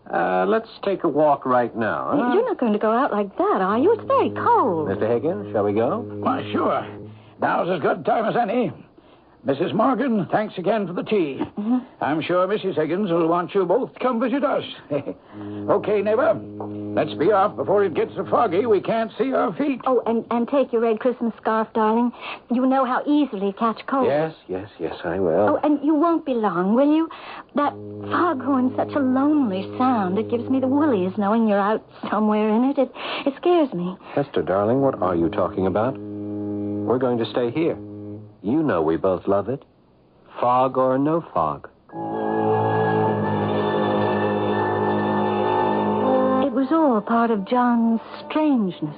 Let's take a walk right now. Huh? You're not going to go out like that, are you? It's very cold. Mr. Higgins, shall we go? Why, sure. Now's as good a time as any. Mrs. Morgan, thanks again for the tea. Mm-hmm. I'm sure Mrs. Higgins will want you both to come visit us. Okay, neighbor. Let's be off before it gets so foggy we can't see our feet. Oh, and take your red Christmas scarf, darling. You know how easily you catch cold. Yes, I will. Oh, and you won't be long, will you? That foghorn's such a lonely sound. It gives me the woolies knowing you're out somewhere in it. It scares me. Hester, darling, what are you talking about? We're going to stay here. You know we both love it. Fog or no fog. It was all part of John's strangeness.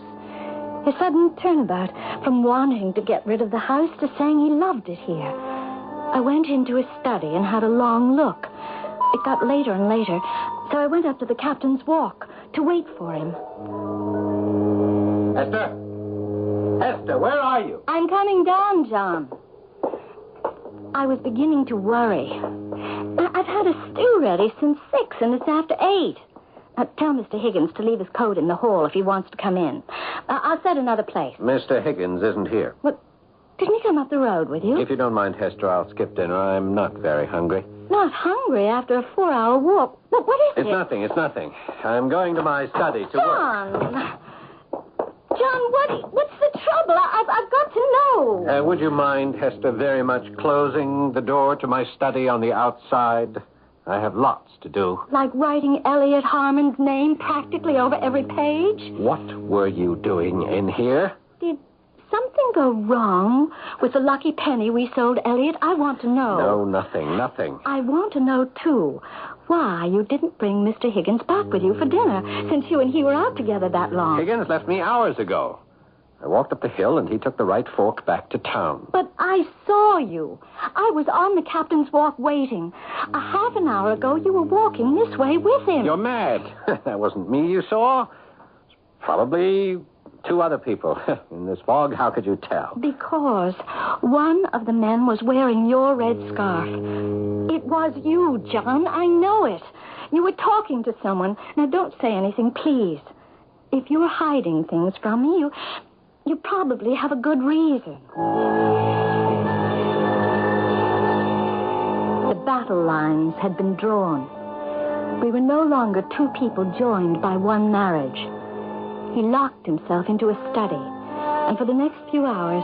His sudden turnabout from wanting to get rid of the house to saying he loved it here. I went into his study and had a long look. It got later and later, so I went up to the captain's walk to wait for him. Hester, where are you? I'm coming down, John. I was beginning to worry. I've had a stew ready since 6, and it's after 8. Now, tell Mr. Higgins to leave his coat in the hall if he wants to come in. I'll set another place. Mr. Higgins isn't here. Well, didn't he come up the road with you? If you don't mind, Hester, I'll skip dinner. I'm not very hungry. Not hungry after a 4-hour walk? What is it? It's nothing. I'm going to my study to work. John, what's the trouble? I've got to know. Would you mind, Hester, very much closing the door to my study on the outside? I have lots to do. Like writing Elliot Harmon's name practically over every page? What were you doing in here? Did something go wrong with the lucky penny we sold Elliot? I want to know. No, nothing. I want to know, too, why you didn't bring Mr. Higgins back with you for dinner, since you and he were out together that long. Higgins left me hours ago. I walked up the hill, and he took the right fork back to town. But I saw you. I was on the captain's walk waiting. A half an hour ago, you were walking this way with him. You're mad. That wasn't me you saw. Probably 2 other people. In this fog, how could you tell? Because one of the men was wearing your red scarf. It was you, John. I know it. You were talking to someone. Now, don't say anything, please. If you're hiding things from me, you probably have a good reason. The battle lines had been drawn. We were no longer 2 people joined by one marriage. He locked himself into a study, and for the next few hours,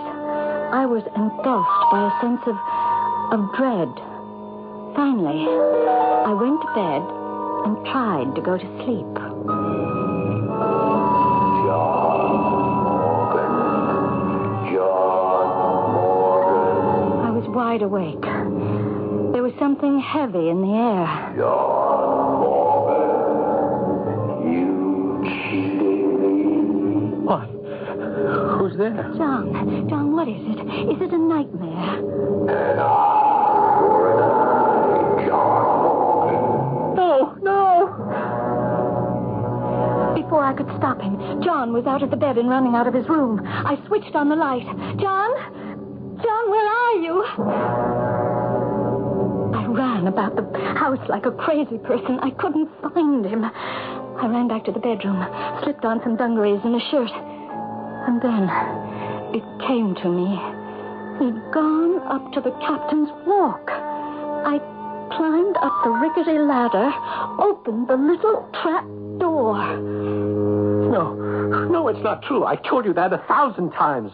I was engulfed by a sense of dread. Finally, I went to bed and tried to go to sleep. I was wide awake. There was something heavy in the air. What? Who's there? John, what is it? Is it a nightmare? No! Before I could stop him, John was out of the bed and running out of his room. I switched on the light. John, where are you? I ran about the house like a crazy person. I couldn't find him. I ran back to the bedroom, slipped on some dungarees and a shirt. And then it came to me. He'd gone up to the captain's walk. I climbed up the rickety ladder, opened the little trap door. No, it's not true. I told you that 1,000 times.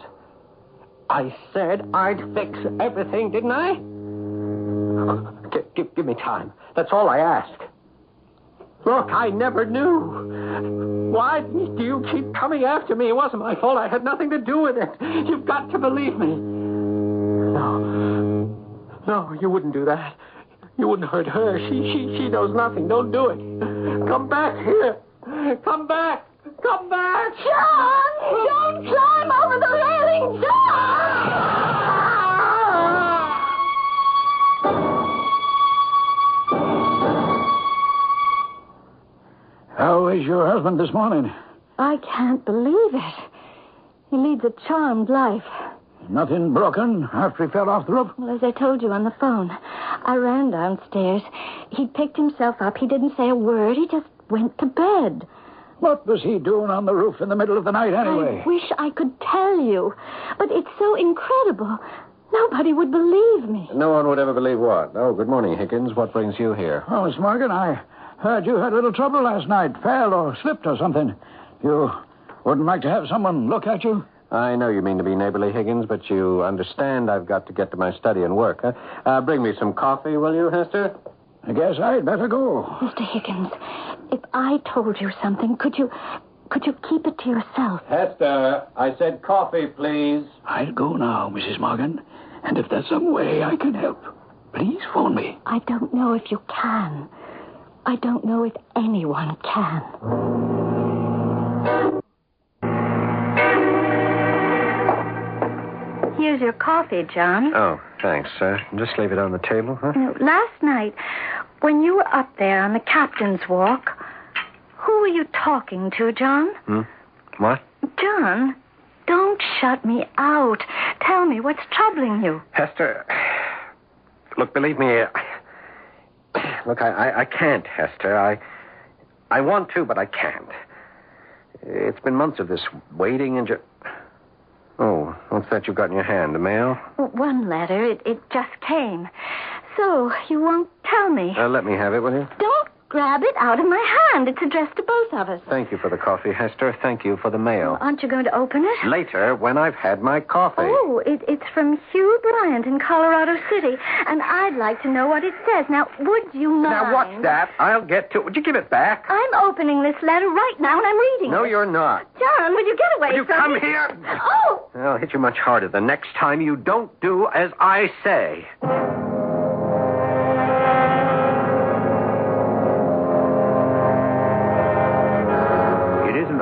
I said I'd fix everything, didn't I? Give me time. That's all I ask. Look, I never knew. Why do you keep coming after me? It wasn't my fault. I had nothing to do with it. You've got to believe me. No, you wouldn't do that. You wouldn't hurt her. She knows nothing. Don't do it. Come back here. Come back. Come back. John! Don't climb over the railing, John! How is your husband this morning? I can't believe it. He leads a charmed life. Nothing broken after he fell off the roof? Well, as I told you on the phone, I ran downstairs. He picked himself up. He didn't say a word. He just went to bed. What was he doing on the roof in the middle of the night anyway? I wish I could tell you, but it's so incredible. Nobody would believe me. No one would ever believe what? Oh, good morning, Higgins. What brings you here? Oh, Miss Morgan, I heard you had a little trouble last night. Fell or slipped or something. You wouldn't like to have someone look at you? I know you mean to be neighborly, Higgins, but you understand I've got to get to my study and work, huh? Bring me some coffee, will you, Hester? I guess I'd better go. Mr. Higgins, if I told you something, could you keep it to yourself? Hester, I said coffee, please. I'll go now, Mrs. Morgan. And if there's some way I can help, please phone me. I don't know if you can. I don't know if anyone can. Here's your coffee, John. Oh, thanks. Just leave it on the table, huh? Last night, when you were up there on the captain's walk, who were you talking to, John? What? John, don't shut me out. Tell me what's troubling you. Hester, look, believe me, I can't, Hester. I want to, but I can't. It's been months of this waiting and Oh, what's that you've got in your hand? The mail? One letter. It just came. So, you won't tell me. Let me have it, will you? Don't grab it out of my hand. It's addressed to both of us. Thank you for the coffee, Hester. Thank you for the mail. Aren't you going to open it? Later, when I've had my coffee. Oh, it's from Hugh Bryant in Colorado City, and I'd like to know what it says. Now, would you mind? Now, what's that? I'll get to it. Would you give it back? I'm opening this letter right now, and I'm reading it. No, you're not. John, will you get away Will you from come me? here? Oh! I'll hit you much harder the next time you don't do as I say.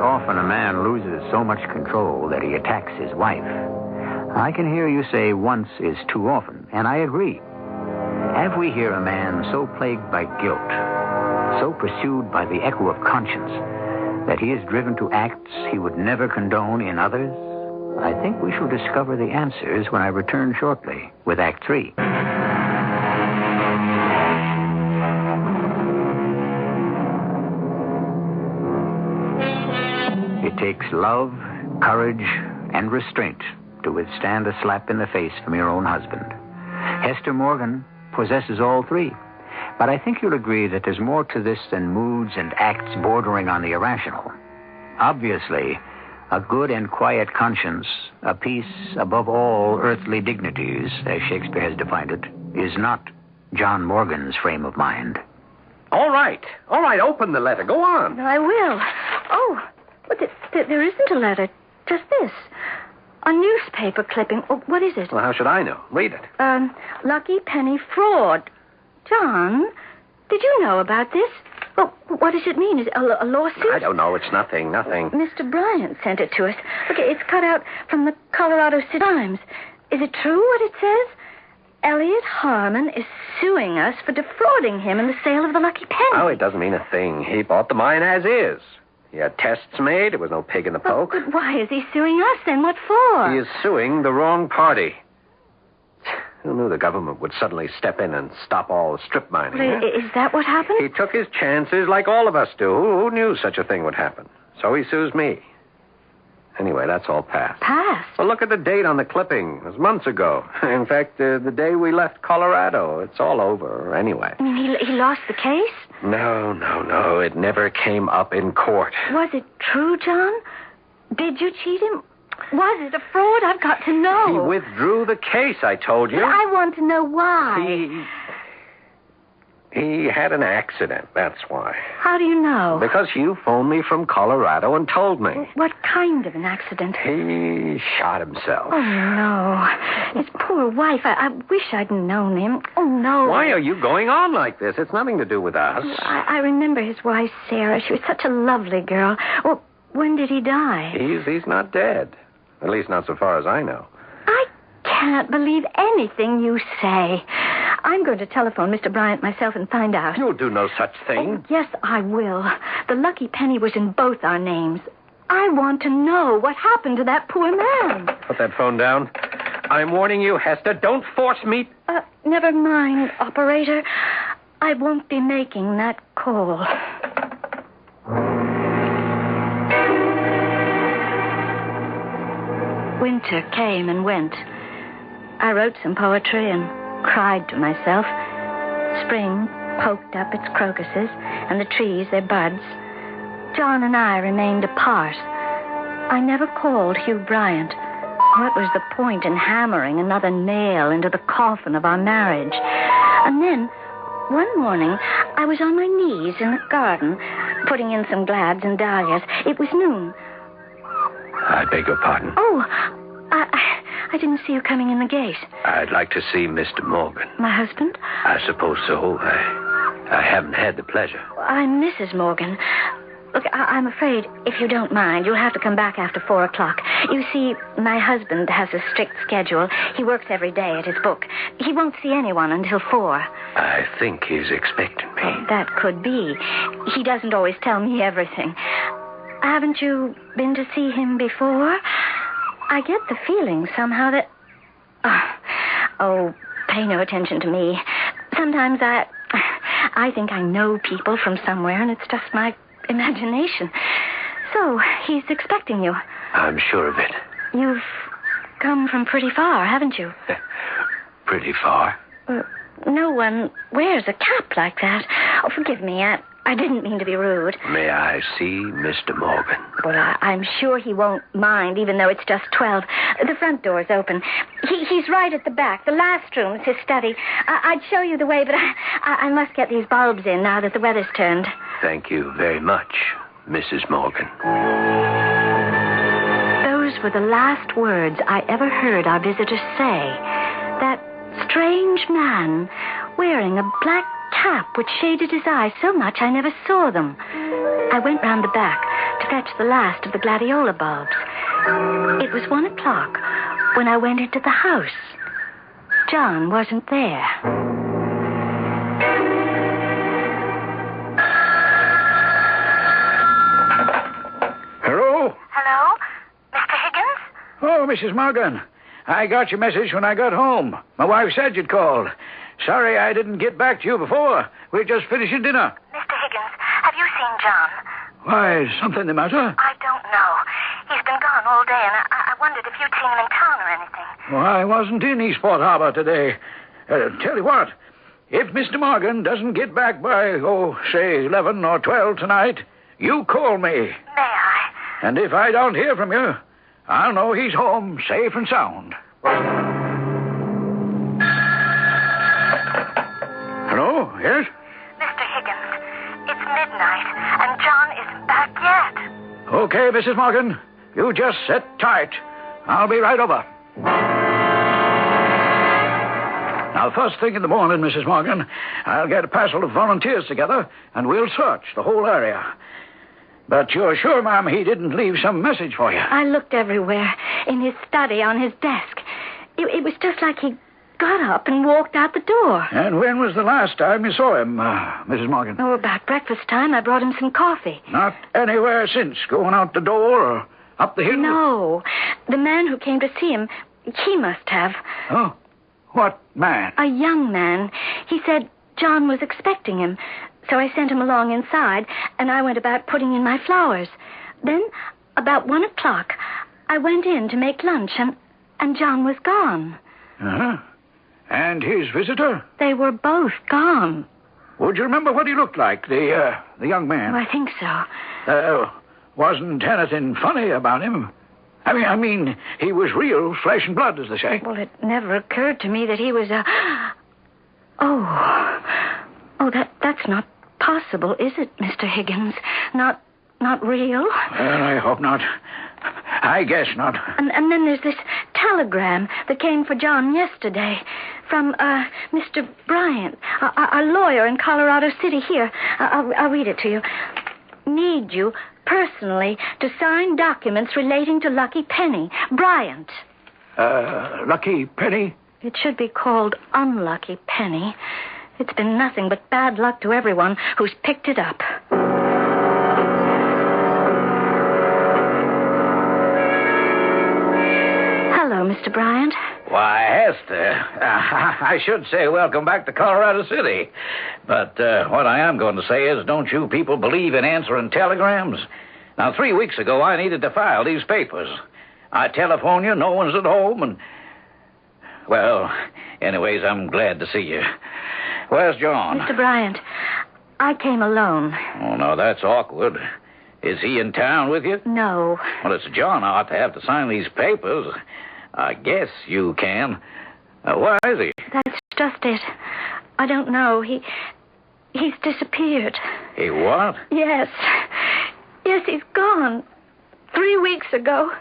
Often a man loses so much control that he attacks his wife. I can hear you say once is too often, and I agree. Have we here a man so plagued by guilt, so pursued by the echo of conscience, that he is driven to acts he would never condone in others? I think we shall discover the answers when I return shortly with Act 3. It takes love, courage, and restraint to withstand a slap in the face from your own husband. Hester Morgan possesses all three. But I think you'll agree that there's more to this than moods and acts bordering on the irrational. Obviously, a good and quiet conscience, a peace above all earthly dignities, as Shakespeare has defined it, is not John Morgan's frame of mind. All right, open the letter. Go on. I will. Oh, but there isn't a letter. Just this. A newspaper clipping. Oh, what is it? Well, how should I know? Read it. Lucky Penny fraud. John, did you know about this? Well, what does it mean? Is it a lawsuit? I don't know. It's nothing. Mr. Bryant sent it to us. Look, it's cut out from the Colorado City Times. Is it true what it says? Elliot Harmon is suing us for defrauding him in the sale of the Lucky Penny. Oh, it doesn't mean a thing. He bought the mine as is. He had tests made. There was no pig in the poke. But why is he suing us then? What for? He is suing the wrong party. Who knew the government would suddenly step in and stop all strip mining? Well, is that what happened? He took his chances like all of us do. Who knew such a thing would happen? So he sues me. Anyway, that's all past. Past? Well, look at the date on the clipping. It was months ago. In fact, the day we left Colorado. It's all over anyway. You mean he lost the case? No. It never came up in court. Was it true, John? Did you cheat him? Was it a fraud? I've got to know. He withdrew the case, I told you. But I want to know why. He had an accident, that's why. How do you know? Because you phoned me from Colorado and told me. What kind of an accident? He shot himself. Oh, no. His poor wife. I wish I'd known him. Oh, no. Why are you going on like this? It's nothing to do with us. I remember his wife, Sarah. She was such a lovely girl. Well, when did he die? He's not dead. At least not so far as I know. I can't believe anything you say. I'm going to telephone Mr. Bryant myself and find out. You'll do no such thing. Oh, yes, I will. The Lucky Penny was in both our names. I want to know what happened to that poor man. Put that phone down. I'm warning you, Hester. Don't force me. Never mind, operator. I won't be making that call. Winter came and went. I wrote some poetry and cried to myself. Spring poked up its crocuses, and the trees their buds. John and I remained apart. I never called Hugh Bryant. What was the point in hammering another nail into the coffin of our marriage? And then, one morning, I was on my knees in the garden, putting in some glads and dahlias. It was noon. I beg your pardon. Oh, I didn't see you coming in the gate. I'd like to see Mr. Morgan. My husband? I suppose so. I haven't had the pleasure. I'm Mrs. Morgan. Look, I'm afraid, if you don't mind, you'll have to come back after 4 o'clock. You see, my husband has a strict schedule. He works every day at his book. He won't see anyone until 4. I think he's expecting me. Oh, that could be. He doesn't always tell me everything. Haven't you been to see him before? I get the feeling somehow that... Oh, pay no attention to me. Sometimes I think I know people from somewhere, and it's just my imagination. So, he's expecting you. I'm sure of it. You've come from pretty far, haven't you? Pretty far? No one wears a cap like that. Oh, forgive me. I didn't mean to be rude. May I see Mr. Morgan? Well, I'm sure he won't mind, even though it's just 12. The front door's open. He's right at the back. The last room's his study. I'd show you the way, but I must get these bulbs in now that the weather's turned. Thank you very much, Mrs. Morgan. Those were the last words I ever heard our visitor say. That strange man wearing a black cap which shaded his eyes so much I never saw them. I went round the back to fetch the last of the gladiola bulbs. It was 1 o'clock when I went into the house. John wasn't there. Hello? Hello? Mr. Higgins? Oh, Mrs. Morgan. I got your message when I got home. My wife said you'd called. Sorry I didn't get back to you before. We're just finishing dinner. Mr. Higgins, have you seen John? Why, is something the matter? I don't know. He's been gone all day, and I wondered if you'd seen him in town or anything. Well, I wasn't in Eastport Harbor today. Tell you what, if Mr. Morgan doesn't get back by, say 11 or 12 tonight, you call me. May I? And if I don't hear from you, I'll know he's home safe and sound. Hello? Yes? Mr. Higgins, it's midnight, and John isn't back yet. Okay, Mrs. Morgan. You just sit tight. I'll be right over. Now, first thing in the morning, Mrs. Morgan, I'll get a parcel of volunteers together, and we'll search the whole area. But you're sure, ma'am, he didn't leave some message for you? I looked everywhere. In his study, on his desk. It was just like he got up and walked out the door. And when was the last time you saw him, Mrs. Morgan? Oh, about breakfast time. I brought him some coffee. Not anywhere since going out the door or up the hill? No. The man who came to see him, he must have. Oh? What man? A young man. He said John was expecting him. So I sent him along inside, and I went about putting in my flowers. Then, about 1 o'clock, I went in to make lunch, and John was gone. Uh-huh. And his visitor? They were both gone. Would you remember what he looked like, the young man? Oh, I think so. Wasn't anything funny about him? I mean, he was real flesh and blood, as they say. Well, it never occurred to me that he was a... Oh, that's not possible, is it, Mr. Higgins? Not real? Well, I hope not. I guess not. And then there's this telegram that came for John yesterday from Mr. Bryant, a lawyer in Colorado City. Here, I'll read it to you. Need you personally to sign documents relating to Lucky Penny. Bryant. Lucky Penny? It should be called Unlucky Penny. It's been nothing but bad luck to everyone who's picked it up. Hello, Mr. Bryant. Why, Hester, I should say welcome back to Colorado City. But what I am going to say is, don't you people believe in answering telegrams? Now, 3 weeks ago, I needed to file these papers. I telephone you, no one's at home, and... Well, anyways, I'm glad to see you. Where's John? Mr. Bryant, I came alone. Oh, no, that's awkward. Is he in town with you? No. Well, it's John ought to have to sign these papers. I guess you can. Where is he? That's just it. I don't know. He's disappeared. He what? Yes. Yes, he's gone. 3 weeks ago.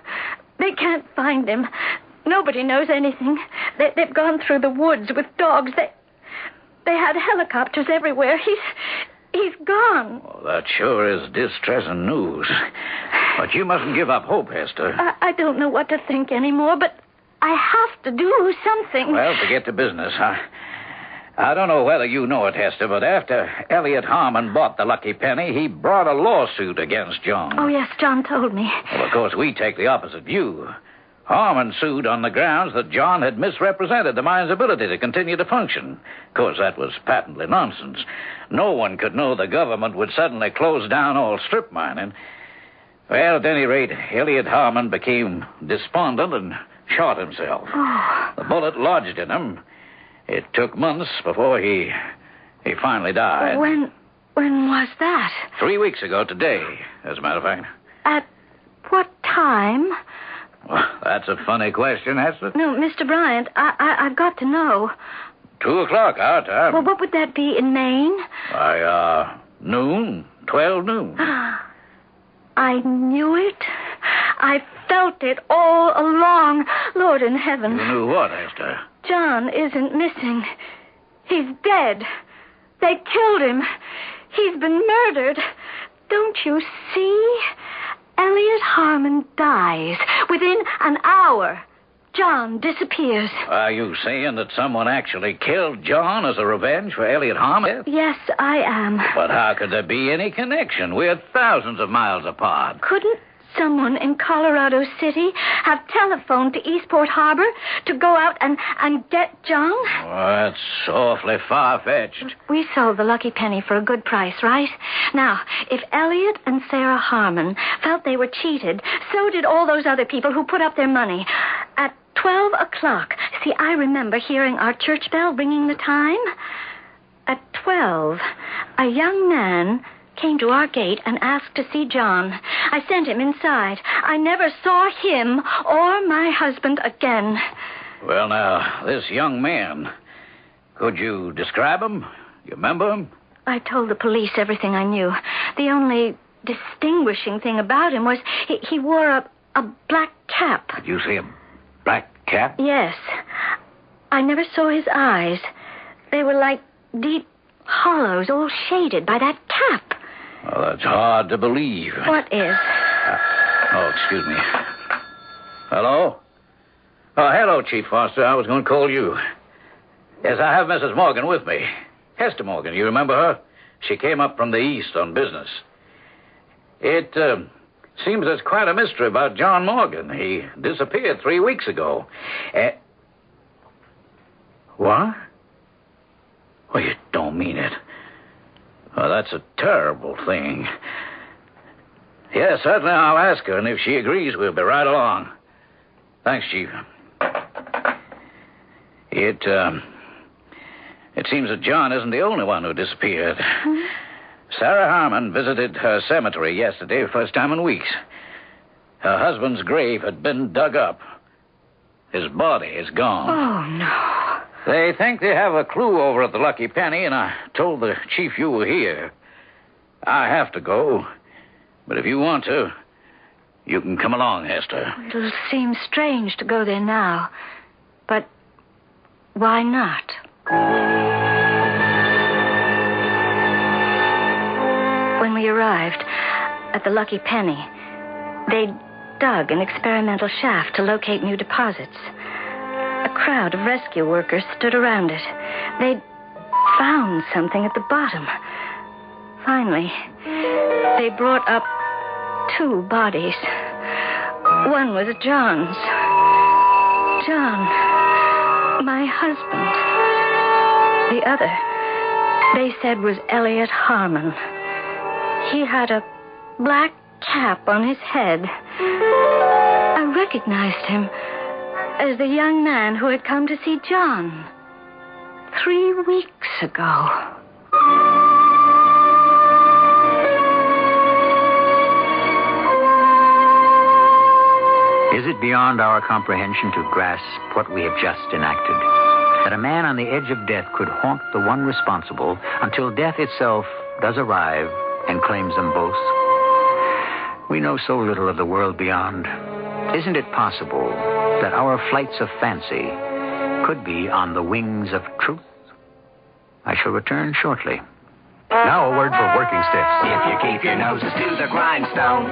They can't find him. Nobody knows anything. They've gone through the woods with dogs. They had helicopters everywhere. He's gone. Oh, that sure is distressing news. But you mustn't give up hope, Hester. I don't know what to think anymore, but I have to do something. Well, to get to business, I don't know whether you know it, Hester, but after Elliot Harmon bought the Lucky Penny, he brought a lawsuit against John. Oh, yes, John told me. Well, of course, we take the opposite view. Harmon sued on the grounds that John had misrepresented the mine's ability to continue to function. Of course, that was patently nonsense. No one could know the government would suddenly close down all strip mining. Well, at any rate, Elliot Harmon became despondent and shot himself. Oh. The bullet lodged in him. It took months before he finally died. When was that? 3 weeks ago today, as a matter of fact. At what time? Well, that's a funny question, Hester. No, Mr. Bryant, I've got to know. 2 o'clock, our time. Well, what would that be in Maine? Noon. 12 noon. I knew it. I felt it all along. Lord in heaven. You knew what, Hester? John isn't missing. He's dead. They killed him. He's been murdered. Don't you see? Elliot Harmon dies. Within an hour, John disappears. Are you saying that someone actually killed John as a revenge for Elliot Harmon? Yes, I am. But how could there be any connection? We're thousands of miles apart. Couldn't someone in Colorado City have telephoned to Eastport Harbor to go out and get John? Oh, that's awfully far-fetched. We sold the Lucky Penny for a good price, right? Now, if Elliot and Sarah Harmon felt they were cheated, so did all those other people who put up their money. At 12 o'clock, see, I remember hearing our church bell ringing the time. At 12, a young man came to our gate and asked to see John. I sent him inside. I never saw him or my husband again. Well, now, this young man, could you describe him? You remember him? I told the police everything I knew. The only distinguishing thing about him was he wore a black cap. Did you see a black cap? Yes. I never saw his eyes. They were like deep hollows, all shaded by that cap. Well, that's hard to believe. What is? Excuse me. Hello? Oh, hello, Chief Foster. I was going to call you. Yes, I have Mrs. Morgan with me. Hester Morgan, you remember her? She came up from the east on business. It seems there's quite a mystery about John Morgan. He disappeared 3 weeks ago. What? Well, you don't mean it. Oh, that's a terrible thing. Yes, certainly I'll ask her, and if she agrees, we'll be right along. Thanks, Chief. It seems that John isn't the only one who disappeared. Sarah Harmon visited her cemetery yesterday, first time in weeks. Her husband's grave had been dug up. His body is gone. Oh, no. They think they have a clue over at the Lucky Penny, and I told the chief you were here. I have to go, but if you want to, you can come along, Hester. It'll seem strange to go there now, but why not? When we arrived at the Lucky Penny, they'd dug an experimental shaft to locate new deposits. A crowd of rescue workers stood around it. They'd found something at the bottom. Finally, they brought up 2 bodies. One was John's. John, my husband. The other, they said, was Elliot Harmon. He had a black cap on his head. I recognized him as the young man who had come to see John 3 weeks ago. Is it beyond our comprehension to grasp what we have just enacted? That a man on the edge of death could haunt the one responsible until death itself does arrive and claims them both? We know so little of the world beyond. Isn't it possible that our flights of fancy could be on the wings of truth? I shall return shortly. Now a word for working stiffs. If you keep your noses to the grindstone,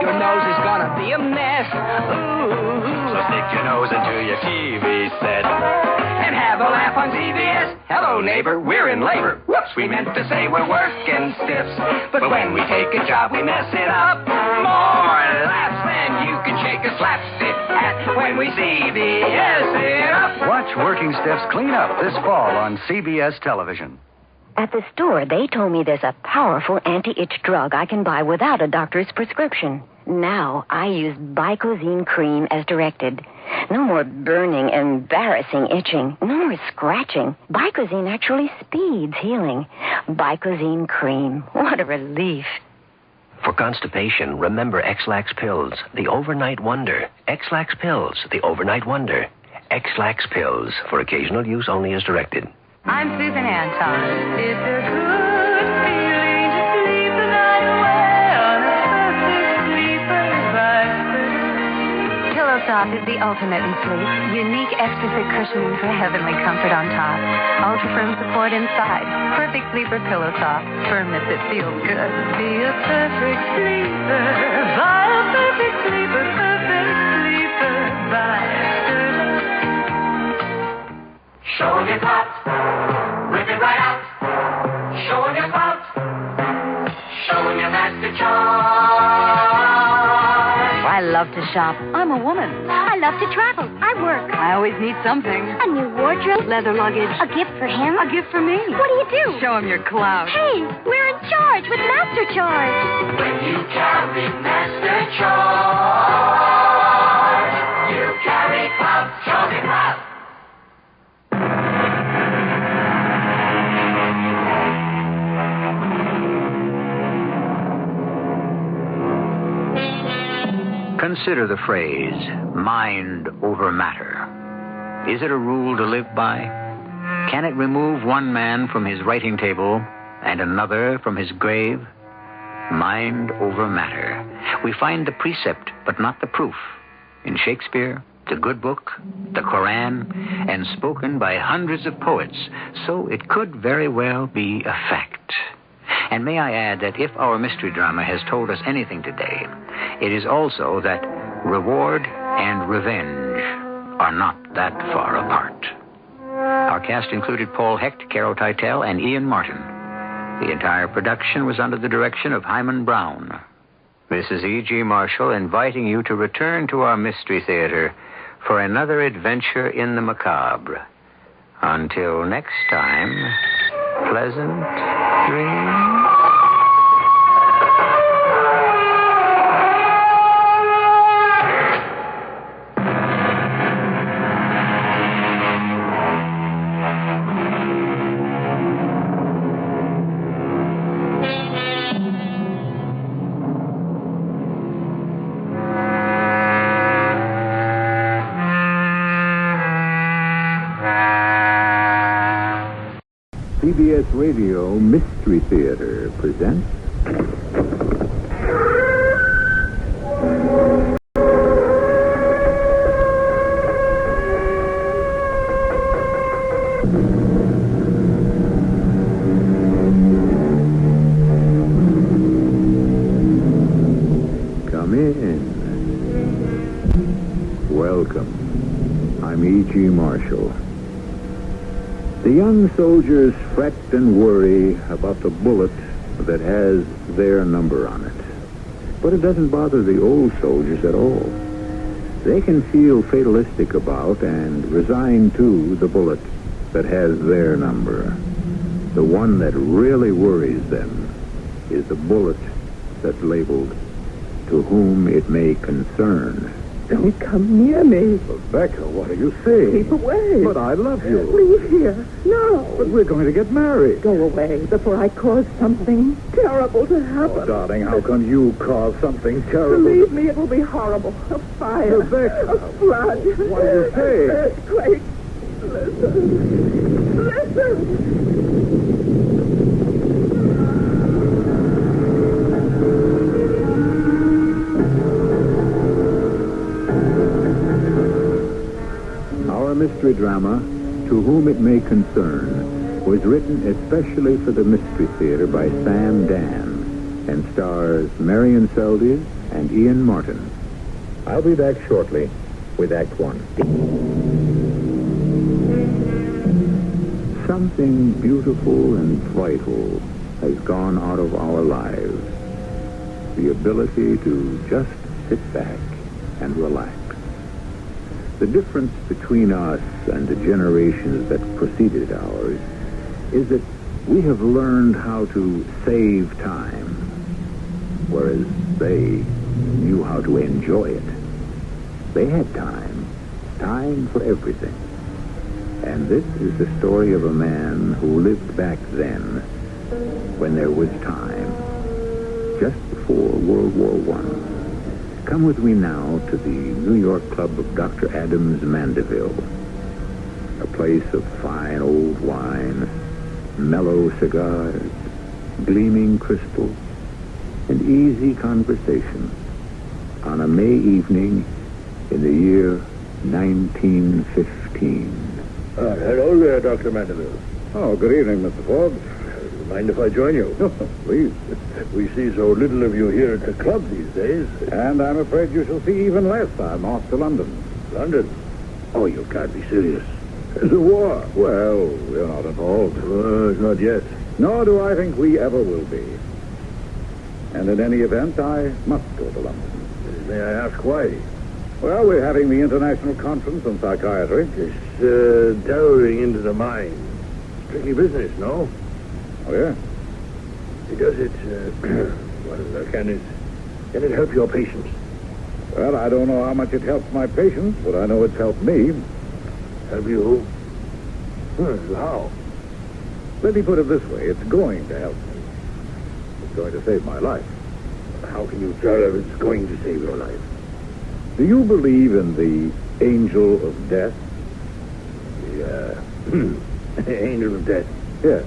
your nose is gonna be a mess. Ooh. So stick your nose into your TV set and have a laugh on CBS. Hello, neighbor, we're in labor. Whoops, we meant to say we're working stiffs. But when we take a job, we mess it up. More laughs than you can shake a slapstick at when we CBS it up. Watch Working Stiffs clean up this fall on CBS television. At the store, they told me there's a powerful anti-itch drug I can buy without a doctor's prescription. Now I use Bicozine cream as directed. No more burning, embarrassing itching. No more scratching. Bicozine actually speeds healing. Bicozine cream. What a relief. For constipation, remember X-Lax pills, the overnight wonder. X-Lax pills, the overnight wonder. X-Lax pills, for occasional use only as directed. I'm Susan Anton. It's a good feeling to sleep the night away on a perfect sleeper viper. Pillow Soft is the ultimate in sleep. Unique extra thick cushioning for heavenly comfort on top. Ultra firm support inside. Perfect sleeper Pillow Soft. Firmness that feels good. Be a perfect sleeper. Buy a perfect sleeper. Perfect sleeper. Buy Show 'em your clout. Rip it right out. Show 'em your clout. Show 'em your master charm. I love to shop. I'm a woman. I love to travel. I work. I always need something. A new wardrobe. Leather luggage. A gift for him. A gift for me. What do you do? Show him your clout. Hey, we're in charge with Master Charge. When you carry master charge, you carry clout. Show me clout. Consider the phrase, mind over matter. Is it a rule to live by? Can it remove one man from his writing table and another from his grave? Mind over matter. We find the precept, but not the proof. In Shakespeare, the good book, the Koran, and spoken by hundreds of poets, so it could very well be a fact. And may I add that if our mystery drama has told us anything today, it is also that reward and revenge are not that far apart. Our cast included Paul Hecht, Carol Teitel, and Ian Martin. The entire production was under the direction of Hyman Brown. This is E.G. Marshall inviting you to return to our Mystery Theater for another adventure in the macabre. Until next time, pleasant dreams. CBS Radio Mystery Theater presents... Come in. Welcome. I'm E.G. Marshall. The young soldiers fret and worry about the bullet that has their number on it. But it doesn't bother the old soldiers at all. They can feel fatalistic about and resigned to the bullet that has their number. The one that really worries them is the bullet that's labeled, "To whom it may concern." Don't come near me. Rebecca, what are you saying? Keep away. But I love you. Leave here. No. But we're going to get married. Go away before I cause something terrible to happen. Oh, darling, how can you cause something terrible? Believe me, it will be horrible. A fire. Rebecca. A flood. What do you say? An earthquake. Listen. Our mystery drama, To Whom It May Concern, was written especially for the Mystery Theater by Sam Dan and stars Marion Seldes and Ian Martin. I'll be back shortly with Act One. Something beautiful and vital has gone out of our lives. The ability to just sit back and relax. The difference between us and the generations that preceded ours is that we have learned how to save time, whereas they knew how to enjoy it. They had time for everything. And this is the story of a man who lived back then, when there was time, just before World War I. Come with me now to the New York Club of Dr. Adams Mandeville, a place of fine old wine, mellow cigars, gleaming crystals, and easy conversation on a May evening in the year 1915. Hello there, Dr. Mandeville. Oh, good evening, Mr. Forbes. Mind if I join you? No, please. We see so little of you here at the club these days. And I'm afraid you shall see even less. I'm off to London. London? Oh, you can't be serious. There's a war. Well, we're not involved. Not yet. Nor do I think we ever will be. And in any event, I must go to London. May I ask why? Well, we're having the International Conference on Psychiatry. It's delving into the mind. Tricky business, no? Oh, yeah? Does it, can it help your patients? Well, I don't know how much it helps my patients, but I know it's helped me. Help you? How? Let me put it this way. It's going to help me. It's going to save my life. How can you tell if it's going to save your life? Do you believe in the angel of death? The angel of death? Yes.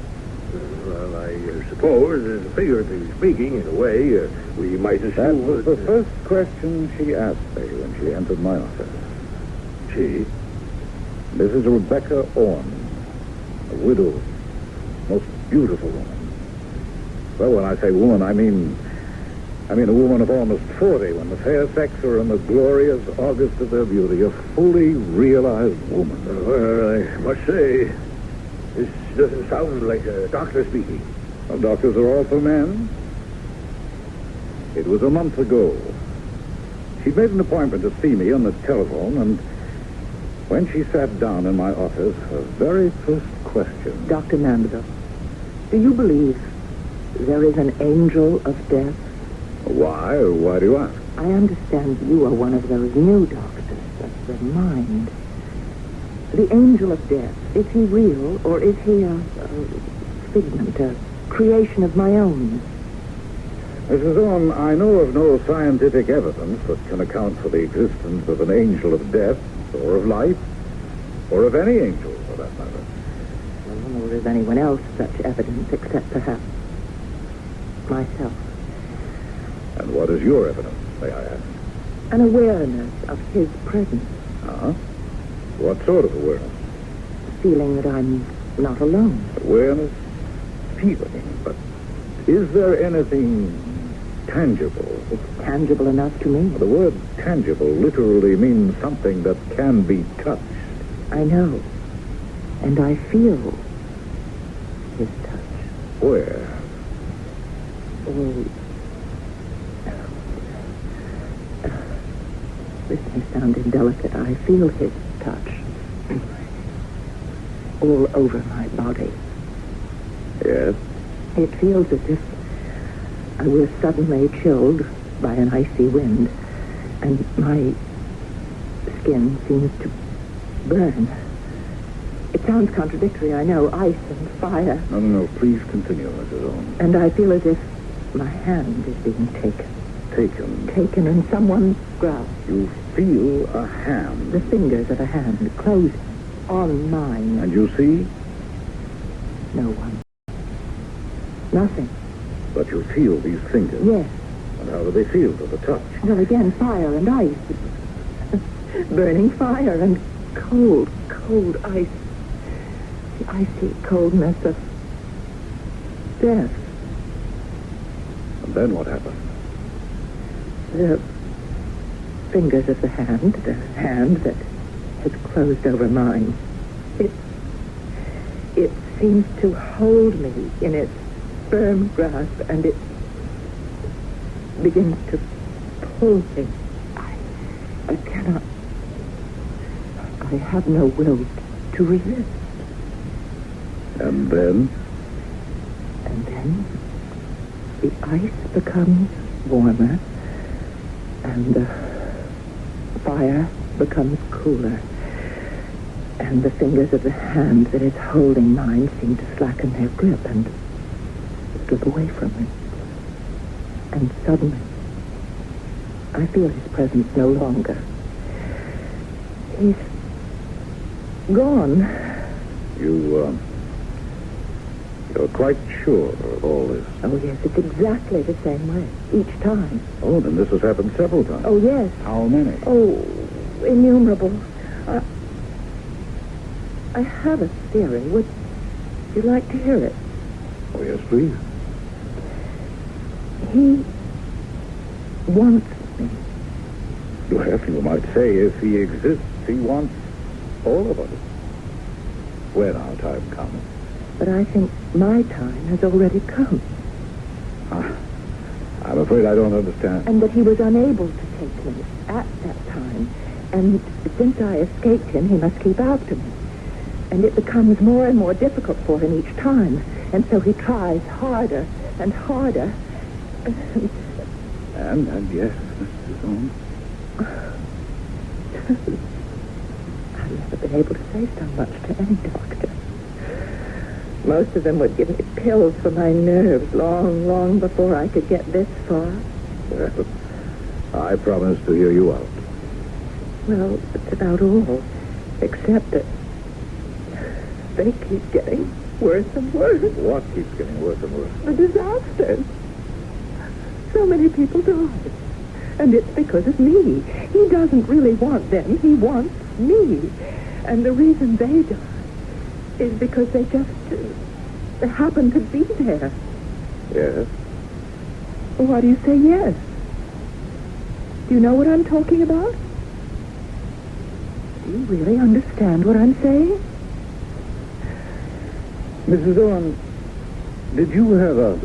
Well, I suppose, figuratively speaking, in a way, we might assume that was the first question she asked me when she entered my office. She? Mrs. Rebecca Orne, a widow, most beautiful woman. Well, when I say woman, I mean a woman of almost 40, when the fair sex are in the glorious August of their beauty, a fully realized woman. Well, I must say, this doesn't sound like a doctor speaking. Well, doctors are also men. It was a month ago. She made an appointment to see me on the telephone, and when she sat down in my office, her very first question... Dr. Mandeville, do you believe there is an angel of death? Why? Or why do you ask? I understand you are one of those new doctors of the mind. The angel of death, is he real, or is he a figment, a creation of my own? Mrs. Orne, I know of no scientific evidence that can account for the existence of an angel of death, or of life, or of any angel, for that matter. Well, nor is anyone else such evidence, except perhaps myself. And what is your evidence, may I ask? An awareness of his presence. Uh-huh. What sort of awareness? A feeling that I'm not alone. Awareness, feeling, but is there anything tangible? It's tangible enough to me. The word tangible literally means something that can be touched. I know. And I feel his touch. Where? Oh... This may sound indelicate. I feel his touch all over my body. Yes? It feels as if I were suddenly chilled by an icy wind, and my skin seems to burn. It sounds contradictory, I know, ice and fire. No, please continue, Mrs. Orne. And I feel as if my hand is being taken. Taken in someone's grasp. You feel a hand. The fingers of a hand closed on mine. And you see? No one. Nothing. But you feel these fingers? Yes. And how do they feel to the touch? Well, again, fire and ice. Burning fire and cold ice. The icy coldness of death. And then what happened? The fingers of the hand that has closed over mine. It seems to hold me in its firm grasp, and it begins to pull me. I cannot... I have no will to resist. And then? And then the ice becomes warmer, And the fire becomes cooler. And the fingers of the hand that is holding mine seem to slacken their grip and slip away from me. And suddenly, I feel his presence no longer. He's gone. You're quite sure of all this? Oh, yes, it's exactly the same way, each time. Oh, then this has happened several times. Oh, yes. How many? Oh, innumerable. I have a theory. Would you like to hear it? Oh, yes, please. He wants me. Well, you might say if he exists, he wants all of us. When our time comes. But I think my time has already come. I'm afraid I don't understand. And that he was unable to take me at that time. And since I escaped him, he must keep after me. And it becomes more and more difficult for him each time. And so he tries harder and harder. And yes, Mrs. Holmes. I've never been able to say so much to any doctor. Most of them would give me pills for my nerves long before I could get this far. Well, I promise to hear you out. Well, it's about all. Except that they keep getting worse and worse. What keeps getting worse and worse? The disasters. So many people die. And it's because of me. He doesn't really want them. He wants me. And the reason they die is because they just happen to be there. Yes? Why do you say yes? Do you know what I'm talking about? Do you really understand what I'm saying? Mrs. Owen, did you have a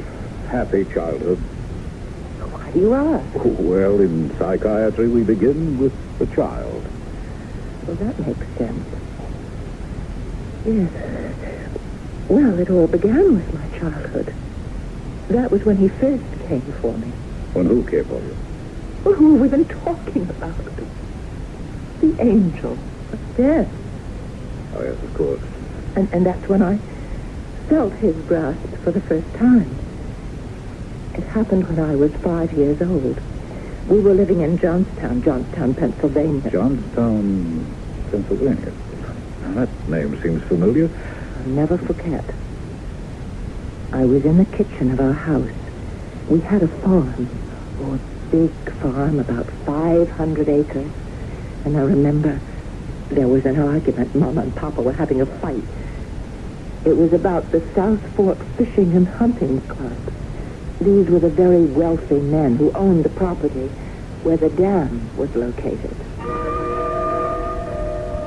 happy childhood? Why do you ask? Well, in psychiatry, we begin with the child. Well, that makes sense. Yes. Well, it all began with my childhood. That was when he first came for me. When who came for you? Well, who have we been talking about? The angel of death. Oh, yes, of course. And that's when I felt his grasp for the first time. It happened when I was 5 years old. We were living in Johnstown, Pennsylvania. Johnstown, Pennsylvania. That name seems familiar. I'll never forget. I was in the kitchen of our house. We had a farm, a big farm, about 500 acres. And I remember there was an argument. Mama and Papa were having a fight. It was about the South Fork Fishing and Hunting Club. These were the very wealthy men who owned the property where the dam was located.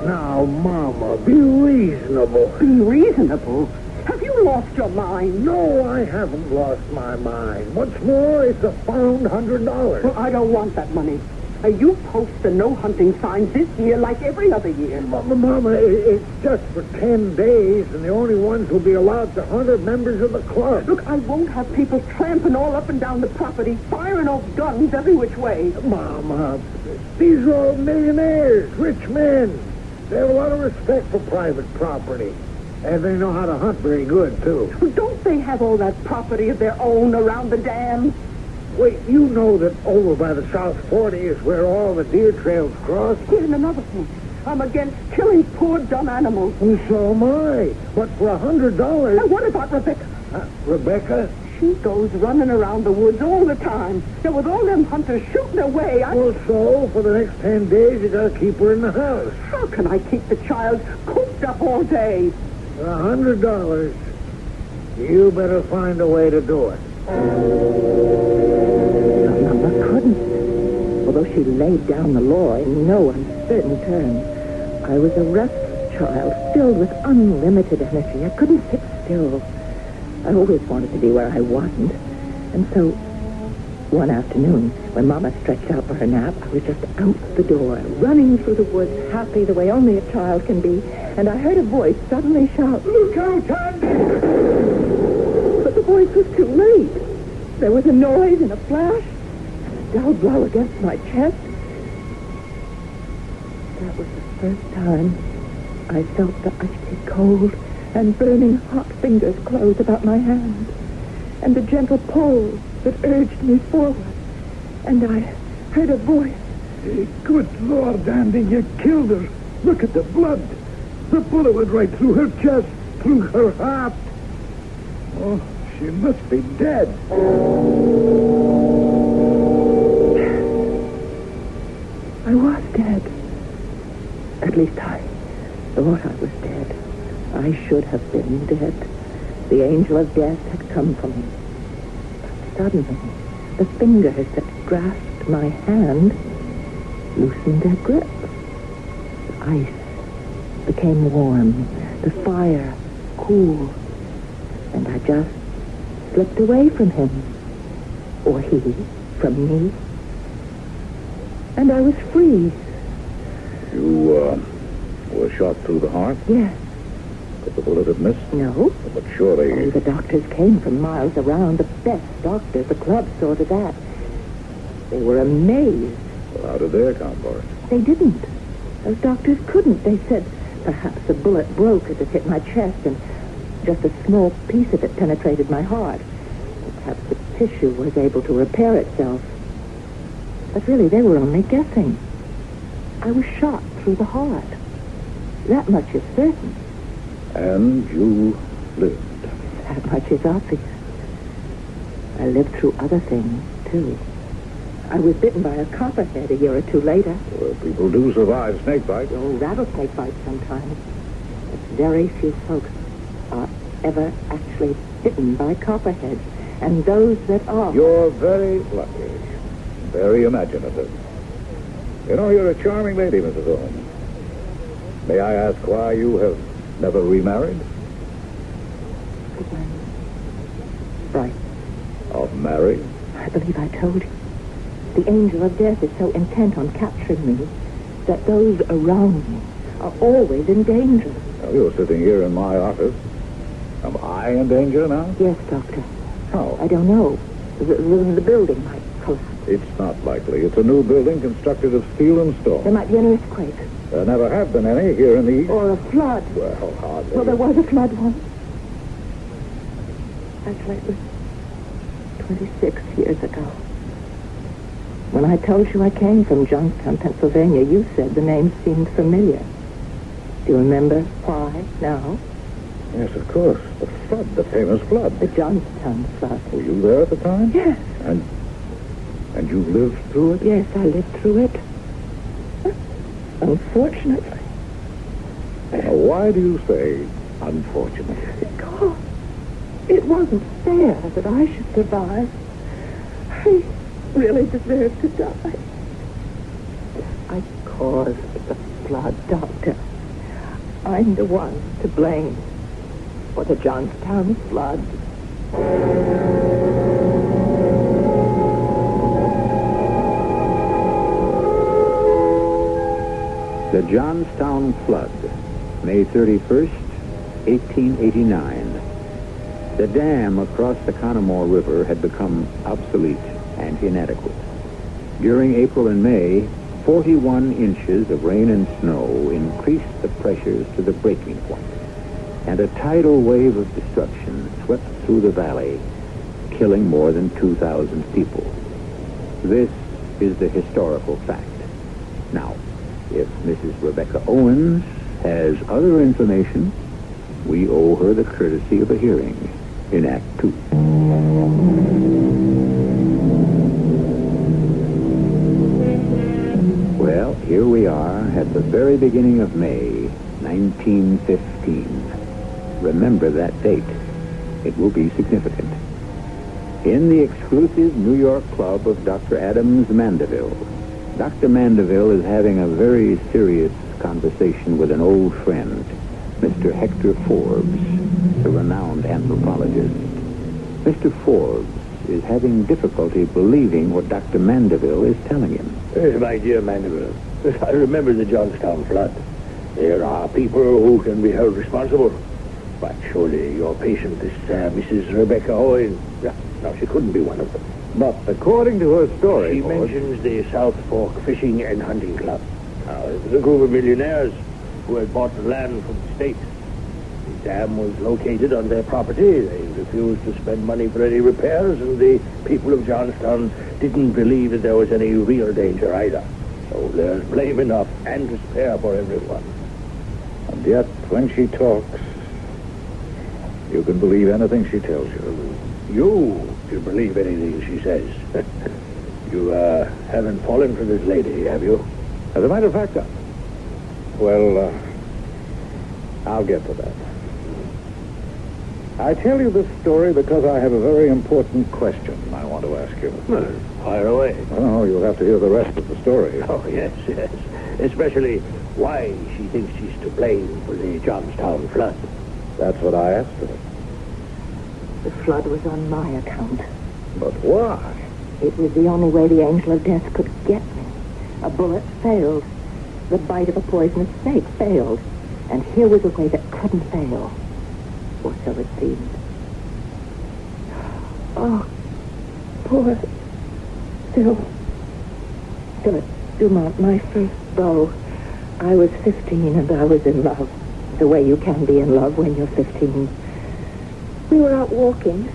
Now, Mama, be reasonable. Be reasonable? Have you lost your mind? No, I haven't lost my mind. What's more, it's a found $100. Well, I don't want that money. You post the no hunting signs this year like every other year. Mama, it's just for 10 days, and the only ones who'll be allowed to hunt are members of the club. Look, I won't have people tramping all up and down the property, firing off guns every which way. Mama, these are all millionaires, rich men. They have a lot of respect for private property. And they know how to hunt very good, too. Well, don't they have all that property of their own around the dam? Wait, you know that over by the South 40 is where all the deer trails cross? And another thing. I'm against killing poor, dumb animals. Well, so am I. But for $100... And what about Rebecca? Rebecca? She goes running around the woods all the time. Now, with all them hunters shooting away, Well, so, for the next 10 days, you gotta keep her in the house. How can I keep the child cooped up all day? For $100, you better find a way to do it. Mama couldn't. Although she laid down the law in no uncertain terms, I was a restless child, filled with unlimited energy. I couldn't sit still. I always wanted to be where I wasn't. And so, one afternoon, when Mama stretched out for her nap, I was just out the door, running through the woods, happy the way only a child can be. And I heard a voice suddenly shout, "Look out, Andy!" But the voice was too late. There was a noise and a flash, dull blow against my chest. That was the first time I felt the icy cold and burning hot fingers close about my hand, and the gentle pull that urged me forward. And I heard a voice. Good Lord, Andy, you killed her. Look at the blood. The bullet went right through her chest, through her heart. Oh, she must be dead. I was dead. At least I thought I was dead. I should have been dead. The angel of death had come for me. But suddenly, the fingers that grasped my hand loosened their grip. The ice became warm, the fire cool, and I just slipped away from him, or he from me, and I was free. You were shot through the heart? Yes. Could the bullet have missed? No. But surely... Oh, the doctors came from miles around, the best doctors. The club saw to that. They were amazed. Well, how did they account for it? They didn't. Those doctors couldn't. They said perhaps the bullet broke as it hit my chest and just a small piece of it penetrated my heart. Perhaps the tissue was able to repair itself. But really, they were only guessing. I was shot through the heart. That much is certain. And you lived. That much is obvious. I lived through other things, too. I was bitten by a copperhead a year or two later. Well, people do survive snake bites. Oh, rattlesnake bites sometimes. But very few folks are ever actually bitten by copperheads. And those that are... You're very lucky. Very imaginative. You know, you're a charming lady, Mrs. Holmes. May I ask why you have never remarried? Because I'm right. Of married? I believe I told you. The angel of death is so intent on capturing me that those around me are always in danger. Now, you're sitting here in my office. Am I in danger now? Yes, Doctor. How? I don't know. The building might collapse. It's not likely. It's a new building constructed of steel and stone. There might be an earthquake. There never have been any here in the East. Or a flood. Well, hardly. Well, there was a flood once. Actually, it was 26 years ago. When I told you I came from Johnstown, Pennsylvania, you said the name seemed familiar. Do you remember why now? Yes, of course. The flood, the famous flood. The Johnstown flood. Were you there at the time? Yes. And you lived through it? Yes, I lived through it. Unfortunately. Now, why do you say unfortunately? Because it wasn't fair that I should survive. I really deserved to die. I caused the flood, Doctor. I'm the one to blame for the Johnstown flood. The Johnstown Flood, May 31st, 1889. The dam across the Conemaugh River had become obsolete and inadequate. During April and May, 41 inches of rain and snow increased the pressures to the breaking point, and a tidal wave of destruction swept through the valley, killing more than 2,000 people. This is the historical fact. Now, if Mrs. Rebecca Owens has other information, we owe her the courtesy of a hearing in Act 2. Well, here we are at the very beginning of May, 1915. Remember that date. It will be significant. In the exclusive New York club of Dr. Adams Mandeville, Dr. Mandeville is having a very serious conversation with an old friend, Mr. Hector Forbes, the renowned anthropologist. Mr. Forbes is having difficulty believing what Dr. Mandeville is telling him. Yes, my dear Mandeville, I remember the Johnstown flood. There are people who can be held responsible. But surely your patient, this Mrs. Rebecca Owens, no, she couldn't be one of them. But according to her story... She mentions the South Fork Fishing and Hunting Club. Now, it was a group of millionaires who had bought the land from the state. The dam was located on their property. They refused to spend money for any repairs, and the people of Johnstown didn't believe that there was any real danger either. So there's blame enough and to spare for everyone. And yet, when she talks, you can believe anything she tells you. You can believe anything she says. You haven't fallen for this lady, have you? As a matter of fact, well, I'll get to that. I tell you this story because I have a very important question I want to ask you. Well, fire away. Oh, you'll have to hear the rest of the story. Oh, yes. Especially why she thinks she's to blame for the Johnstown flood. That's what I asked her. The flood was on my account. But why? It was the only way the angel of death could get me. A bullet failed. The bite of a poisonous snake failed. And here was a way that couldn't fail. Or so it seemed. Oh, poor Phil. Philip Dumont, my first beau. I was 15 and I was in love. The way you can be in love when you're 15. We were out walking.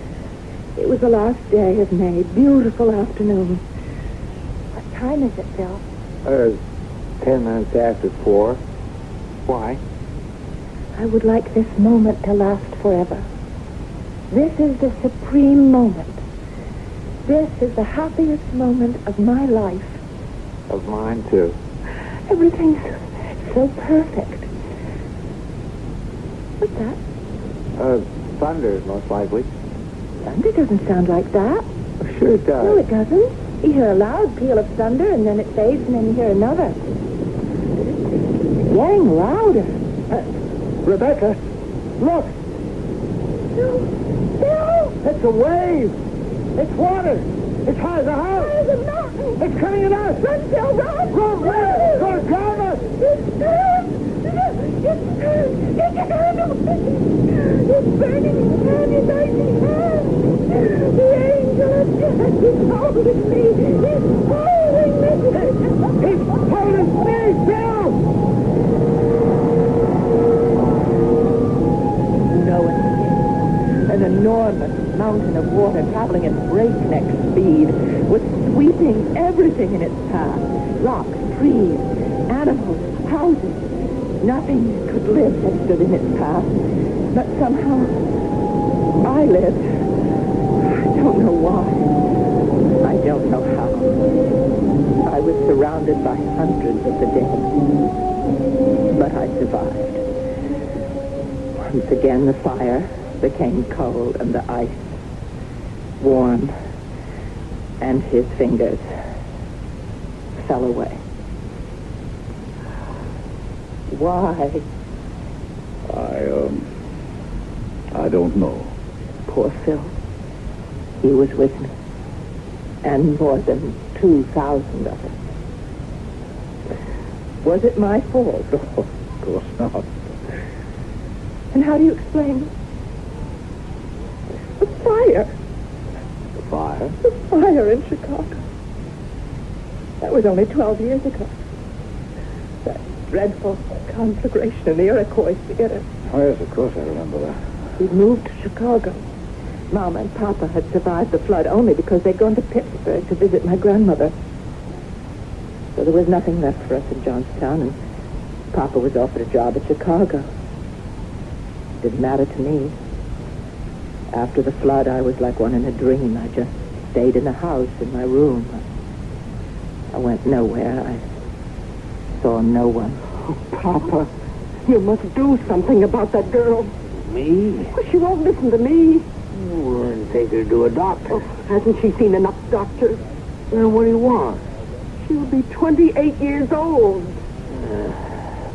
It was the last day of May. Beautiful afternoon. What time is it, Phil? 10 minutes after 4. Why? I would like this moment to last forever. This is the supreme moment. This is the happiest moment of my life. Of mine, too. Everything's so perfect. What's that? Thunder, most likely. Thunder doesn't sound like that. Sure it does. No, it doesn't. You hear a loud peal of thunder, and then it fades, and then you hear another. It's getting louder. Rebecca, look. No. It's a wave. It's water. It's high as a house. High as a mountain. It's coming at us. Run, Phil, run. Run where? It's going to drown us. It's burning. It's burning his hand, his icy hand. The angel of death is holding me. He's holding me. He's holding me down. No one came. An enormous mountain of water traveling at breakneck speed was sweeping everything in its path. Rocks, trees, animals, houses. Nothing could live that stood in its path. But somehow, I lived. I don't know why. I don't know how. I was surrounded by hundreds of the dead. But I survived. Once again, the fire became cold and the ice warm. And his fingers fell away. Why? I don't know. Poor Phil. He was with me. And more than 2,000 of us. Was it my fault? Oh, of course not. And how do you explain the fire? The fire? The fire in Chicago. That was only 12 years ago. That dreadful conflagration in the Iroquois Theater. Oh, yes, of course I remember that. We'd moved to Chicago. Mom and Papa had survived the flood only because they'd gone to Pittsburgh to visit my grandmother. So there was nothing left for us in Johnstown, and Papa was offered a job at Chicago. It didn't matter to me. After the flood, I was like one in a dream. I just stayed in the house, in my room. I went nowhere. I saw no one. Oh, Papa, you must do something about that girl. Me? Well, she won't listen to me. Well, take her to a doctor. Oh, hasn't she seen enough doctors? Well, what do you want? She'll be 28 years old.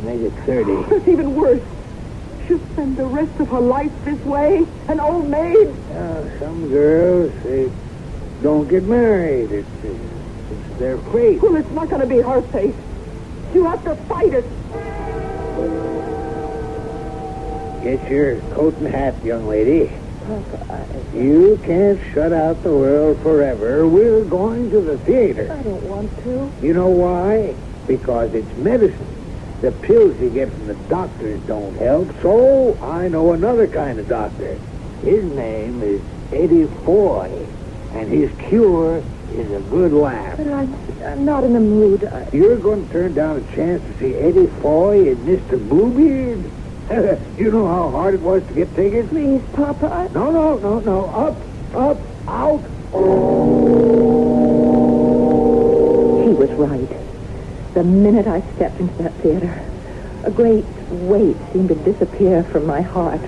Make it 30. That's even worse. She'll spend the rest of her life this way, an old maid. Some girls, they don't get married. It's their fate. Well, it's not going to be her fate. You have to fight it. Get your coat and hat, young lady. Papa, You can't shut out the world forever. We're going to the theater. I don't want to. You know why? Because it's medicine. The pills you get from the doctors don't help, so I know another kind of doctor. His name is Eddie Foy, and his cure is a good laugh. But I'm not in the mood. You're going to turn down a chance to see Eddie Foy and Mr. Bluebeard? You know how hard it was to get tickets? Please, Papa. No. Up, out. He was right. The minute I stepped into that theater, a great weight seemed to disappear from my heart.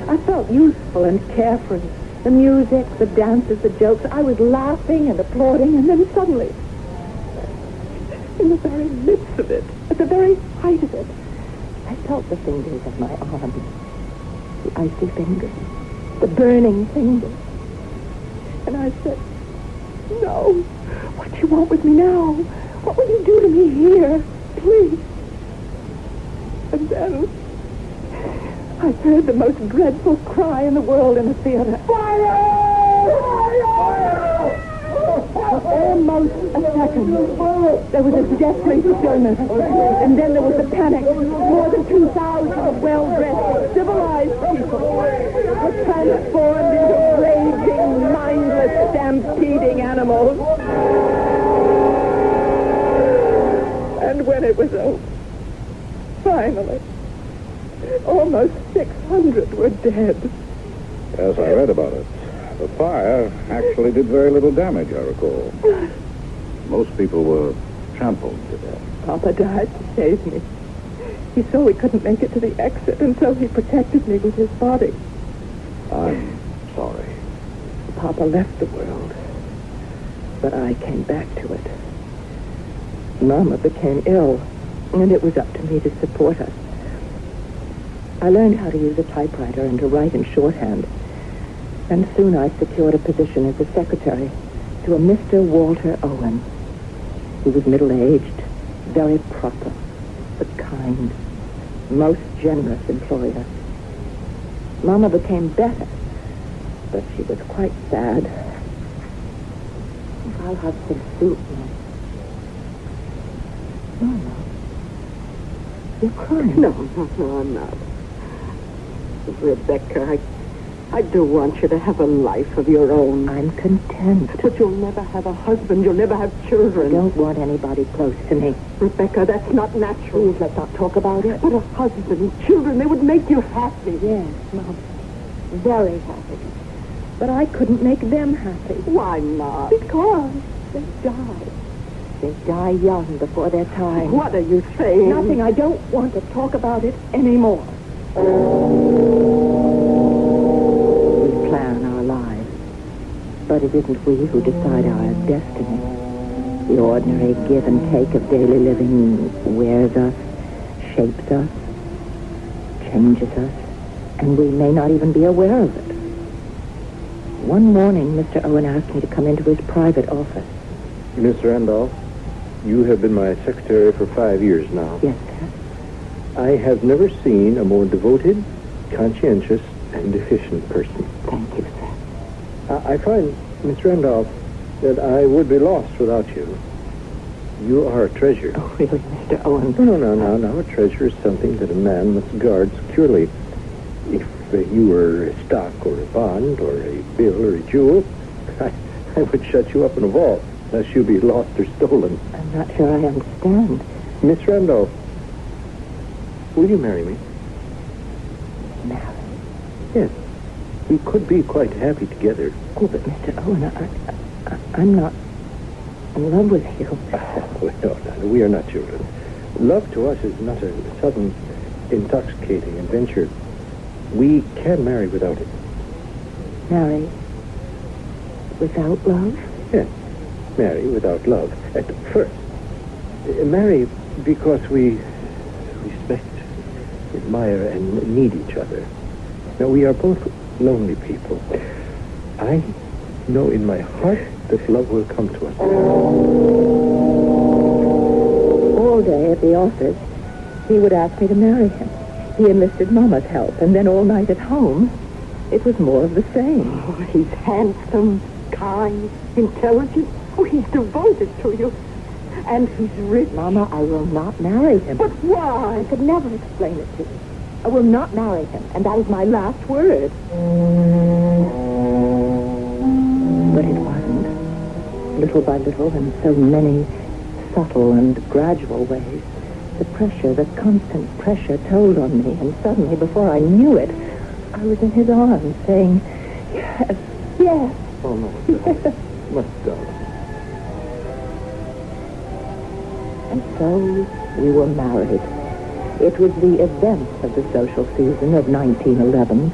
I felt useful and carefree. The music, the dances, the jokes. I was laughing and applauding, and then suddenly, in the very midst of it, at the very height of it, I felt the fingers of my arms. The icy fingers. The burning fingers. And I said, no. What do you want with me now? What will you do to me here? Please. And then I heard the most dreadful cry in the world in the theater. Fire! Almost a second. There was a deathly stillness. And then there was the panic. More than 2,000 well-dressed, civilized people were transformed into raging, mindless, stampeding animals. And when it was over, finally, almost 600 were dead. Yes, I read about it. The fire actually did very little damage, I recall. Most people were trampled to death. Papa died to save me. He saw we couldn't make it to the exit, and so he protected me with his body. I'm sorry. Papa left the world, but I came back to it. Mama became ill, and it was up to me to support her. I learned how to use a typewriter and to write in shorthand. And soon I secured a position as a secretary to a Mr. Walter Owen. He was middle-aged, very proper, but kind, most generous employer. Mama became better, but she was quite sad. I'll have some soup now. Mama, you're crying. No, I'm not. Rebecca, I do want you to have a life of your own. I'm content. But you'll never have a husband. You'll never have children. I don't want anybody close to me. Rebecca, that's not natural. Please, let's not talk about it. But a husband, children, they would make you happy. Yes, Mom. Very happy. But I couldn't make them happy. Why not? Because they die. They die young before their time. What are you saying? Nothing. I don't want to talk about it anymore. We plan our lives, but it isn't we who decide our destiny. The ordinary give and take of daily living wears us, shapes us, changes us, and we may not even be aware of it. One morning, Mr. Owen asked me to come into his private office. Miss Randolph, you have been my secretary for 5 years now. Yes, sir. I have never seen a more devoted, conscientious, and efficient person. Thank you, sir. I find, Miss Randolph, that I would be lost without you. You are a treasure. Oh, really, Mr. Owen? No. A treasure is something that a man must guard securely. If you were a stock or a bond or a bill or a jewel, I would shut you up in a vault, unless you be lost or stolen. I'm not sure I understand. Miss Randolph, will you marry me? Marry? Yes. We could be quite happy together. Oh, but Mr. Owen, I'm not in love with you. No, we are not children. Love to us is not a sudden, intoxicating adventure. We can marry without it. Marry without love? Yes. Marry without love. At first. Marry because we respect, admire, and need each other. Now, we are both lonely people. I know in my heart that love will come to us. All day at the office, he would ask me to marry him. He enlisted Mama's help, and then all night at home, It was more of the same. Oh, he's handsome, kind, intelligent. Oh, he's devoted to you. And he's rich. Mama, I will not marry him. But why? I could never explain it to you. I will not marry him, and that is my last word. But it wasn't. Little by little, in so many subtle and gradual ways, the pressure, the constant pressure told on me, and suddenly, before I knew it, I was in his arms, saying, yes, yes. Oh, no, darling. My darling. And so we were married. It was the event of the social season of 1911.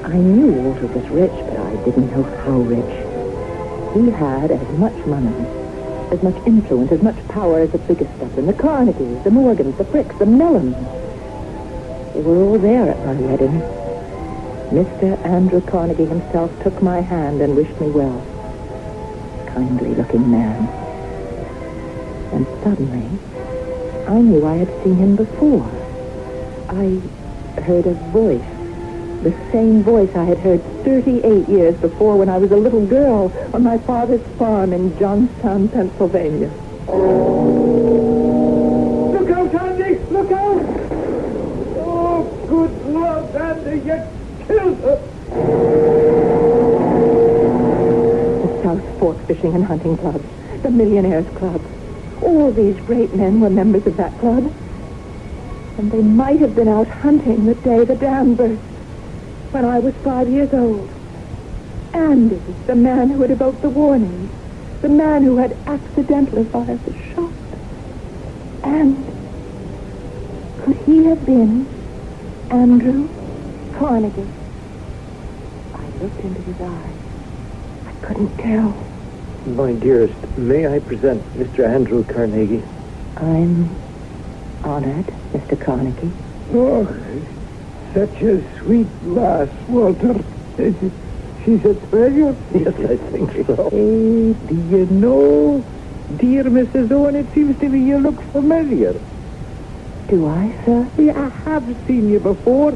I knew Walter was rich, but I didn't know how rich. He had as much money, as much influence, as much power as the biggest of them. The Carnegies, the Morgans, the Fricks, the Mellons. They were all there at my wedding. Mr. Andrew Carnegie himself took my hand and wished me well. Kindly-looking man. And suddenly, I knew I had seen him before. I heard a voice. The same voice I had heard 38 years before when I was a little girl on my father's farm in Johnstown, Pennsylvania. Look out, Andy! Look out! Oh, good Lord, Andy, you killed her! The South Fork Fishing and Hunting Club, the Millionaires Club. All these great men were members of that club. And they might have been out hunting the day the dam burst, when I was 5 years old. Andy, the man who had evoked the warning, the man who had accidentally fired the shot. And could he have been Andrew Carnegie? I looked into his eyes. I couldn't tell. My dearest, may I present Mr. Andrew Carnegie? I'm honored, Mr. Carnegie. Oh, such a sweet lass, Walter. She's a treasure. Yes, I think so. Hey, do you know, dear Mrs. Owen, it seems to me you look familiar. Do I, sir? Yeah, I have seen you before.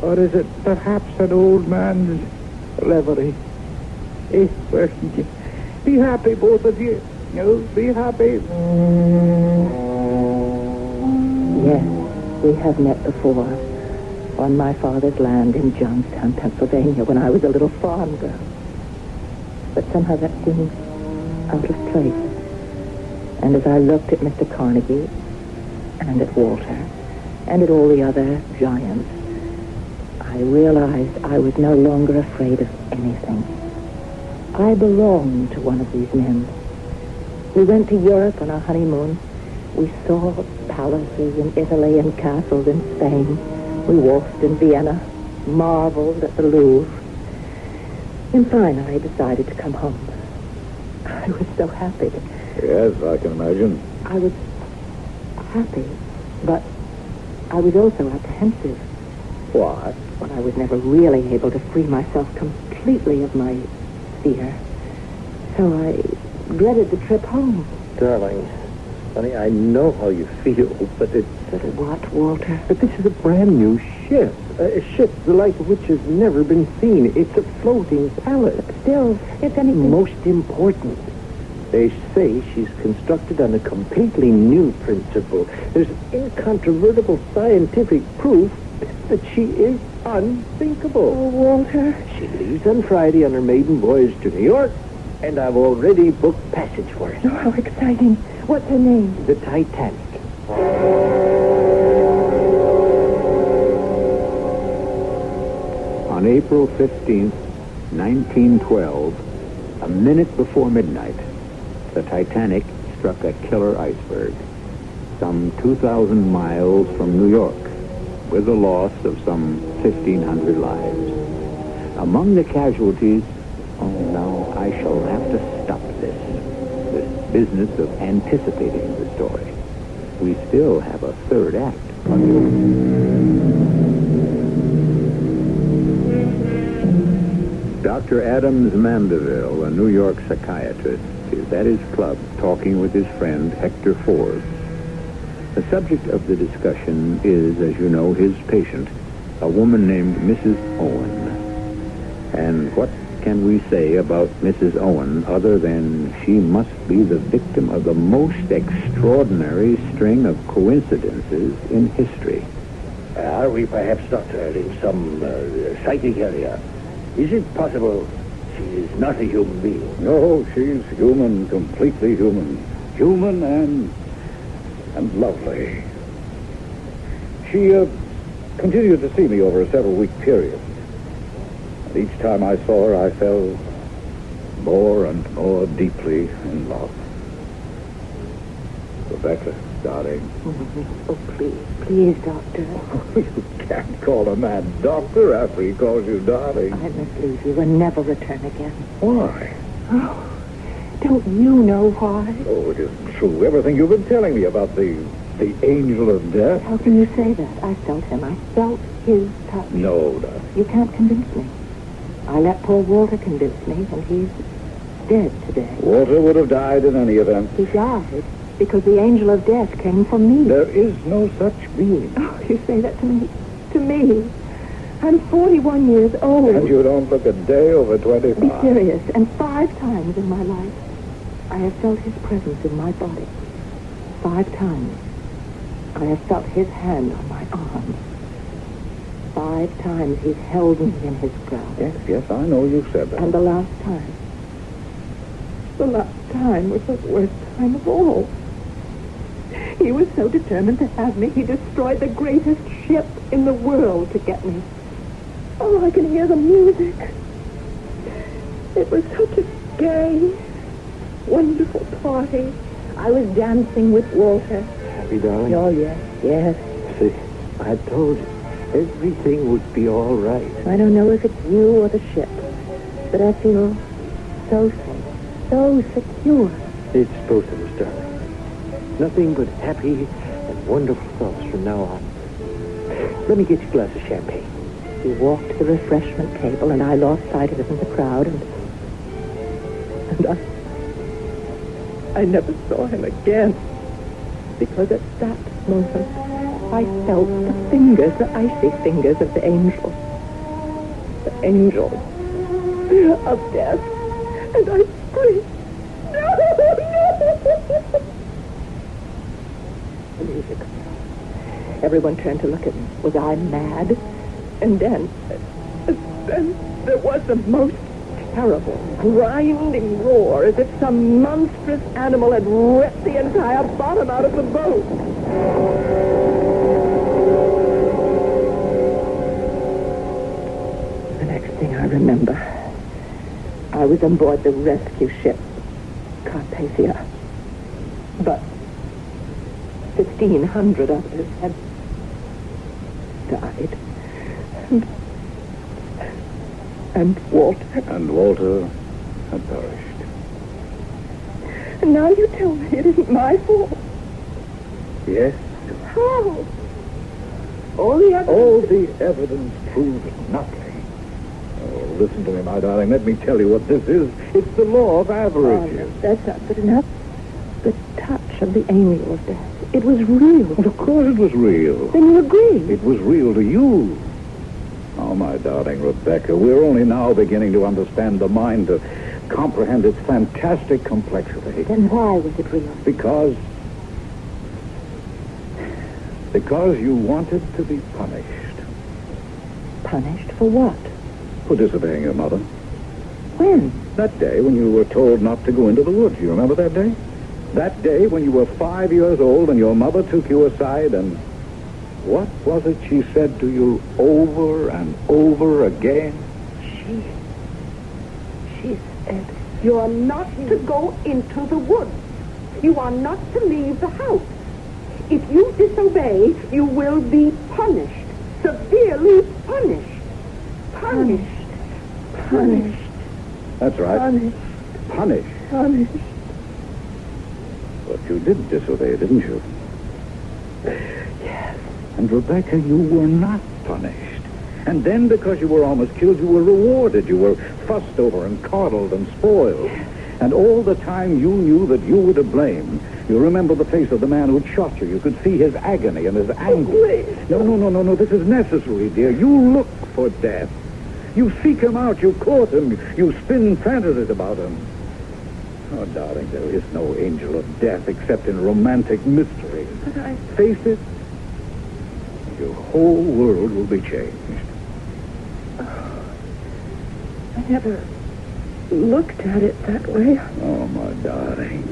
Or is it perhaps an old man's livery? Eh, well, be happy, both of you. No, be happy. Yes, we have met before. On my father's land in Johnstown, Pennsylvania, when I was a little farm girl. But somehow that seems out of place. And as I looked at Mr. Carnegie, and at Walter, and at all the other giants, I realized I was no longer afraid of anything. I belonged to one of these men. We went to Europe on our honeymoon. We saw palaces in Italy and castles in Spain. We waltzed in Vienna, marveled at the Louvre, and finally decided to come home. I was so happy. Yes, I can imagine. I was happy, but I was also apprehensive. Why? Well, I was never really able to free myself completely of my fear. So I dreaded the trip home. Darling, honey, I know how you feel, but it... But what, Walter? But this is a brand new ship. A ship the like of which has never been seen. It's a floating palace. But still, if anything... Most important, they say she's constructed on a completely new principle. There's incontrovertible scientific proof that she is unthinkable. Oh, Walter. She leaves on Friday on her maiden voyage to New York, and I've already booked passage for her. Oh, how exciting. What's her name? The Titanic. On April 15th, 1912, a minute before midnight, the Titanic struck a killer iceberg some 2,000 miles from New York, with the loss of some 1,500 lives. Among the casualties, oh, now I shall have to stop this business of anticipating the story. We still have a third act. Dr. Adams Mandeville, a New York psychiatrist, is at his club talking with his friend Hector Forbes. The subject of the discussion is, as you know, his patient, a woman named Mrs. Owen. And what can we say about Mrs. Owen other than she must be the victim of the most extraordinary string of coincidences in history? Are we perhaps, Doctor, in some psychic area? Is it possible she is not a human being? No, she's human, completely human. Human and lovely. She continued to see me over a several-week period. And each time I saw her, I fell more and more deeply in love. Rebecca, darling. Oh, please, Doctor. You can't call a man doctor after he calls you darling. I must leave you and never return again. Why? Oh, don't you know why? Oh, it isn't true. Everything you've been telling me about the angel of death. How can you say that? I felt him. I felt his touch. No, darling. You can't convince me. I let poor Walter convince me, and he's dead today. Walter would have died in any event. He died because the angel of death came for me. There is no such being. Oh, you say that to me? To me? I'm 41 years old. And you don't look a day over 25. Be serious. And 5 times in my life, I have felt his presence in my body. 5 times. I have felt his hand on my arm. 5 times he's held me in his grasp. Yes, I know you said that. And the last time was the worst time of all. He was so determined to have me, he destroyed the greatest ship in the world to get me. Oh, I can hear the music. It was such a gay, wonderful party. I was dancing with Walter. Happy, darling? Oh, yes. See, I told you, everything would be all right. I don't know if it's you or the ship, but I feel so safe, so secure. It's both of us, darling. Nothing but happy and wonderful thoughts from now on. Let me get you a glass of champagne. He walked to the refreshment table, and I lost sight of him in the crowd, and I never saw him again. Because at that moment, I felt the fingers, the icy fingers of the angel. The angel of death. And I screamed, no, no! The music. Everyone turned to look at me. Was I mad? And then there was the most terrible, grinding roar, as if some monstrous animal had ripped the entire bottom out of the boat. The next thing I remember, I was on board the rescue ship, Carpathia. But 1,500 others had died. And Walter. And Walter had perished. And now you tell me it isn't my fault. Yes. How? All the evidence proves nothing. Oh, listen to me, my darling. Let me tell you what this is. It's the law of averages. Oh, no, that's not good enough. The touch of the angel of death. It was real. Well, of course it was real. Then you agree. It was real to you. Oh, my darling Rebecca, we're only now beginning to understand the mind, to comprehend its fantastic complexity. Then why was it real? Because you wanted to be punished. Punished for what? For disobeying your mother. When? That day when you were told not to go into the woods. You remember that day? That day when you were 5 years old and your mother took you aside and... What was it she said to you over and over again? She said, you're not to go into the woods. You are not to leave the house. If you disobey, you will be punished. Severely punished. Punished. That's right. Punished. But you did disobey, didn't you? Yes. And Rebecca, you were not punished. And then, because you were almost killed, you were rewarded. You were fussed over and coddled and spoiled. And all the time you knew that you were to blame. You remember the face of the man who'd shot you. You could see his agony and his anguish. No. This is necessary, dear. You look for death. You seek him out. You court him. You spin fantasies about him. Oh, darling, there is no angel of death except in romantic mystery. But I... Face it, your whole world will be changed. Oh, I never looked at it that way. Oh, my darling.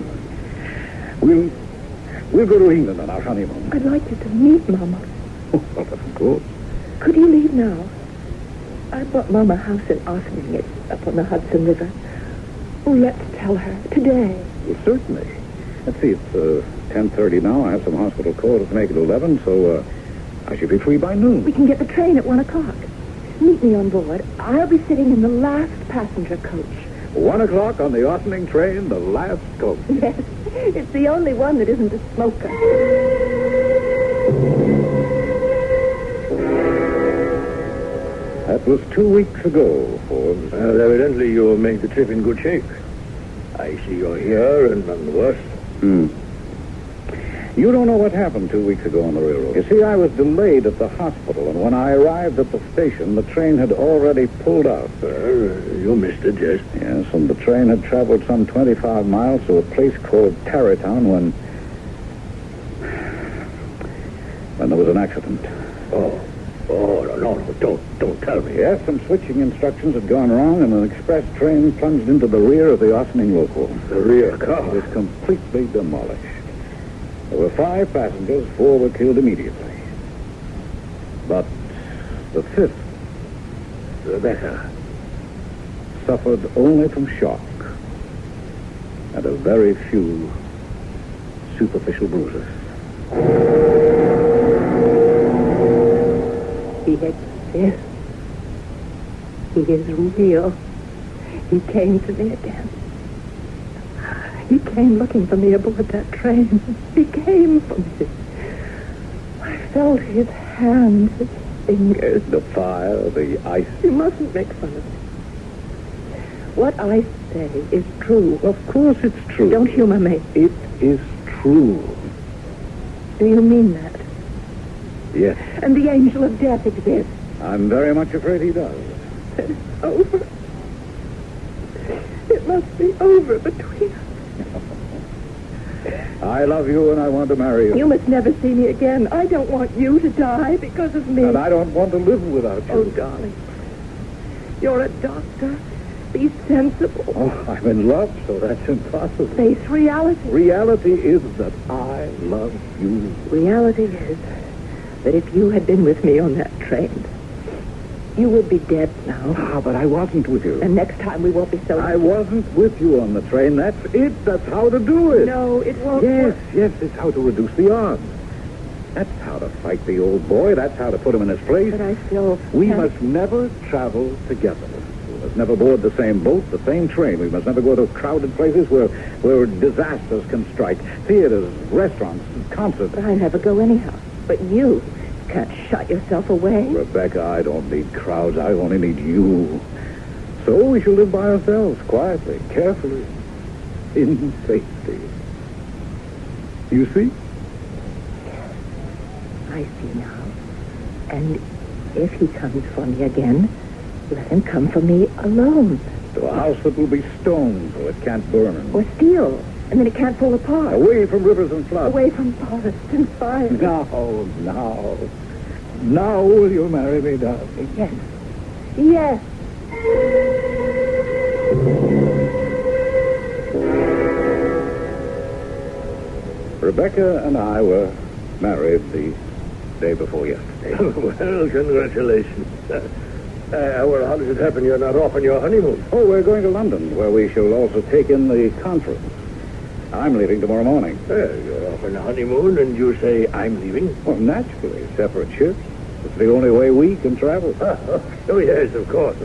We'll go to England on our honeymoon. I'd like you to meet Mama. Oh, well, of course. Could you leave now? I bought Mama a house in Ossining. It's up on the Hudson River. Oh, let's tell her today. Well, certainly. Let's see, it's 10:30 now. I have some hospital calls to make at 11, so I should be free by noon. We can get the train at 1 o'clock. Meet me on board. I'll be sitting in the last passenger coach. 1 o'clock on the Ossining train, the last coach. Yes, it's the only one that isn't a smoker. That was 2 weeks ago, Forbes. Well, evidently you made the trip in good shape. I see you're here and none the worse. You don't know what happened 2 weeks ago on the railroad. You see, I was delayed at the hospital, and when I arrived at the station, the train had already pulled out. You missed it, yes? Yes, and the train had traveled some 25 miles to a place called Tarrytown when there was an accident. Oh, no, don't tell me. Yes, some switching instructions had gone wrong, and an express train plunged into the rear of the Ossining local. The rear car? It was completely demolished. There were 5 passengers, 4 were killed immediately. But the 5th, Rebecca, suffered only from shock and a very few superficial bruises. He exists. He is real. He came to me again. He came looking for me aboard that train. He came for me. I felt his hand, his fingers. The fire, the ice. You mustn't make fun of me. What I say is true. Of course it's true. Don't humor me. It is true. Do you mean that? Yes. And the angel of death exists. I'm very much afraid he does. Then it's over. It must be over between us. I love you and I want to marry you. You must never see me again. I don't want you to die because of me. And I don't want to live without you. Oh, darling. You're a doctor. Be sensible. Oh, I'm in love, so that's impossible. Face reality. Reality is that I love you. Reality is that if you had been with me on that train, you would be dead now. Ah, but I wasn't with you. And next time we won't be so... I wasn't with you on the train. That's it. That's how to do it. No, it won't work. Yes, it's how to reduce the odds. That's how to fight the old boy. That's how to put him in his place. But I still... We must never travel together. We must never board the same boat, the same train. We must never go to crowded places where disasters can strike. Theaters, restaurants, concerts. But I never go anyhow. But you can't shut yourself away. Rebecca, I don't need crowds. I only need you. So we shall live by ourselves, quietly, carefully, in safety. You see? I see now. And if he comes for me again, let him come for me alone. To a house that will be stone so it can't burn. Or steel, and then it can't fall apart. Away from rivers and floods. Away from forests and fire. Now will you marry me, darling? Yes. Yes. Rebecca and I were married the day before yesterday. Well, congratulations. Well, how does it happen you're not off on your honeymoon? Oh, we're going to London, where we shall also take in the conference. I'm leaving tomorrow morning. You're off on a honeymoon, and you say I'm leaving? Well, naturally, separate ships. It's the only way we can travel. Oh, yes, of course.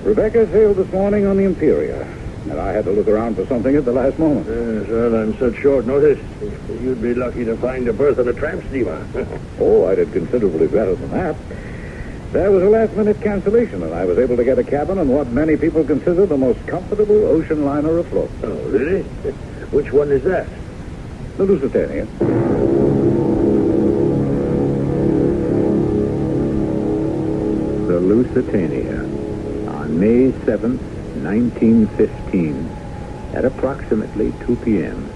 Rebecca sailed this morning on the Imperial, and I had to look around for something at the last moment. Yes, well, on such short notice, you'd be lucky to find a berth on a tramp steamer. Oh, I did considerably better than that. There was a last-minute cancellation, and I was able to get a cabin on what many people consider the most comfortable ocean liner afloat. Oh, really? Which one is that? The Lusitania. The Lusitania. On May 7th, 1915, at approximately 2 p.m.,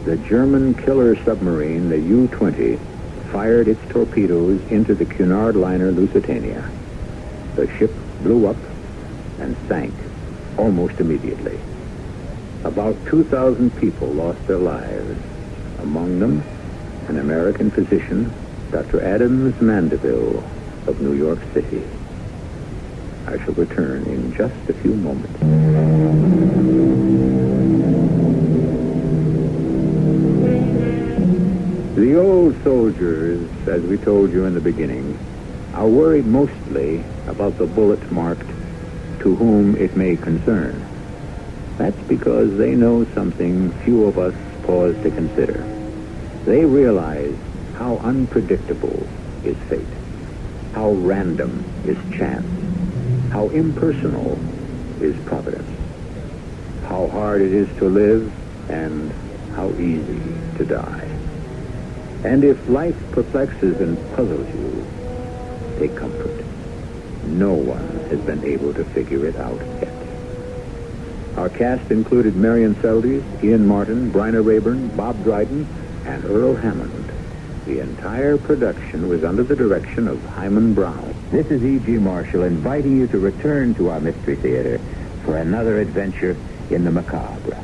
the German killer submarine, the U-20, fired its torpedoes into the Cunard liner Lusitania. The ship blew up and sank almost immediately. About 2,000 people lost their lives. Among them, an American physician, Dr. Adams Mandeville of New York City. I shall return in just a few moments. The old soldiers, as we told you in the beginning, are worried mostly about the bullet marked, "To whom it may concern." That's because they know something few of us pause to consider. They realize how unpredictable is fate, how random is chance, how impersonal is providence, how hard it is to live, and how easy to die. And if life perplexes and puzzles you, take comfort. No one has been able to figure it out yet. Our cast included Marion Seldes, Ian Martin, Bryna Rayburn, Bob Dryden, and Earl Hammond. The entire production was under the direction of Hyman Brown. This is E.G. Marshall inviting you to return to our Mystery Theater for another adventure in the macabre.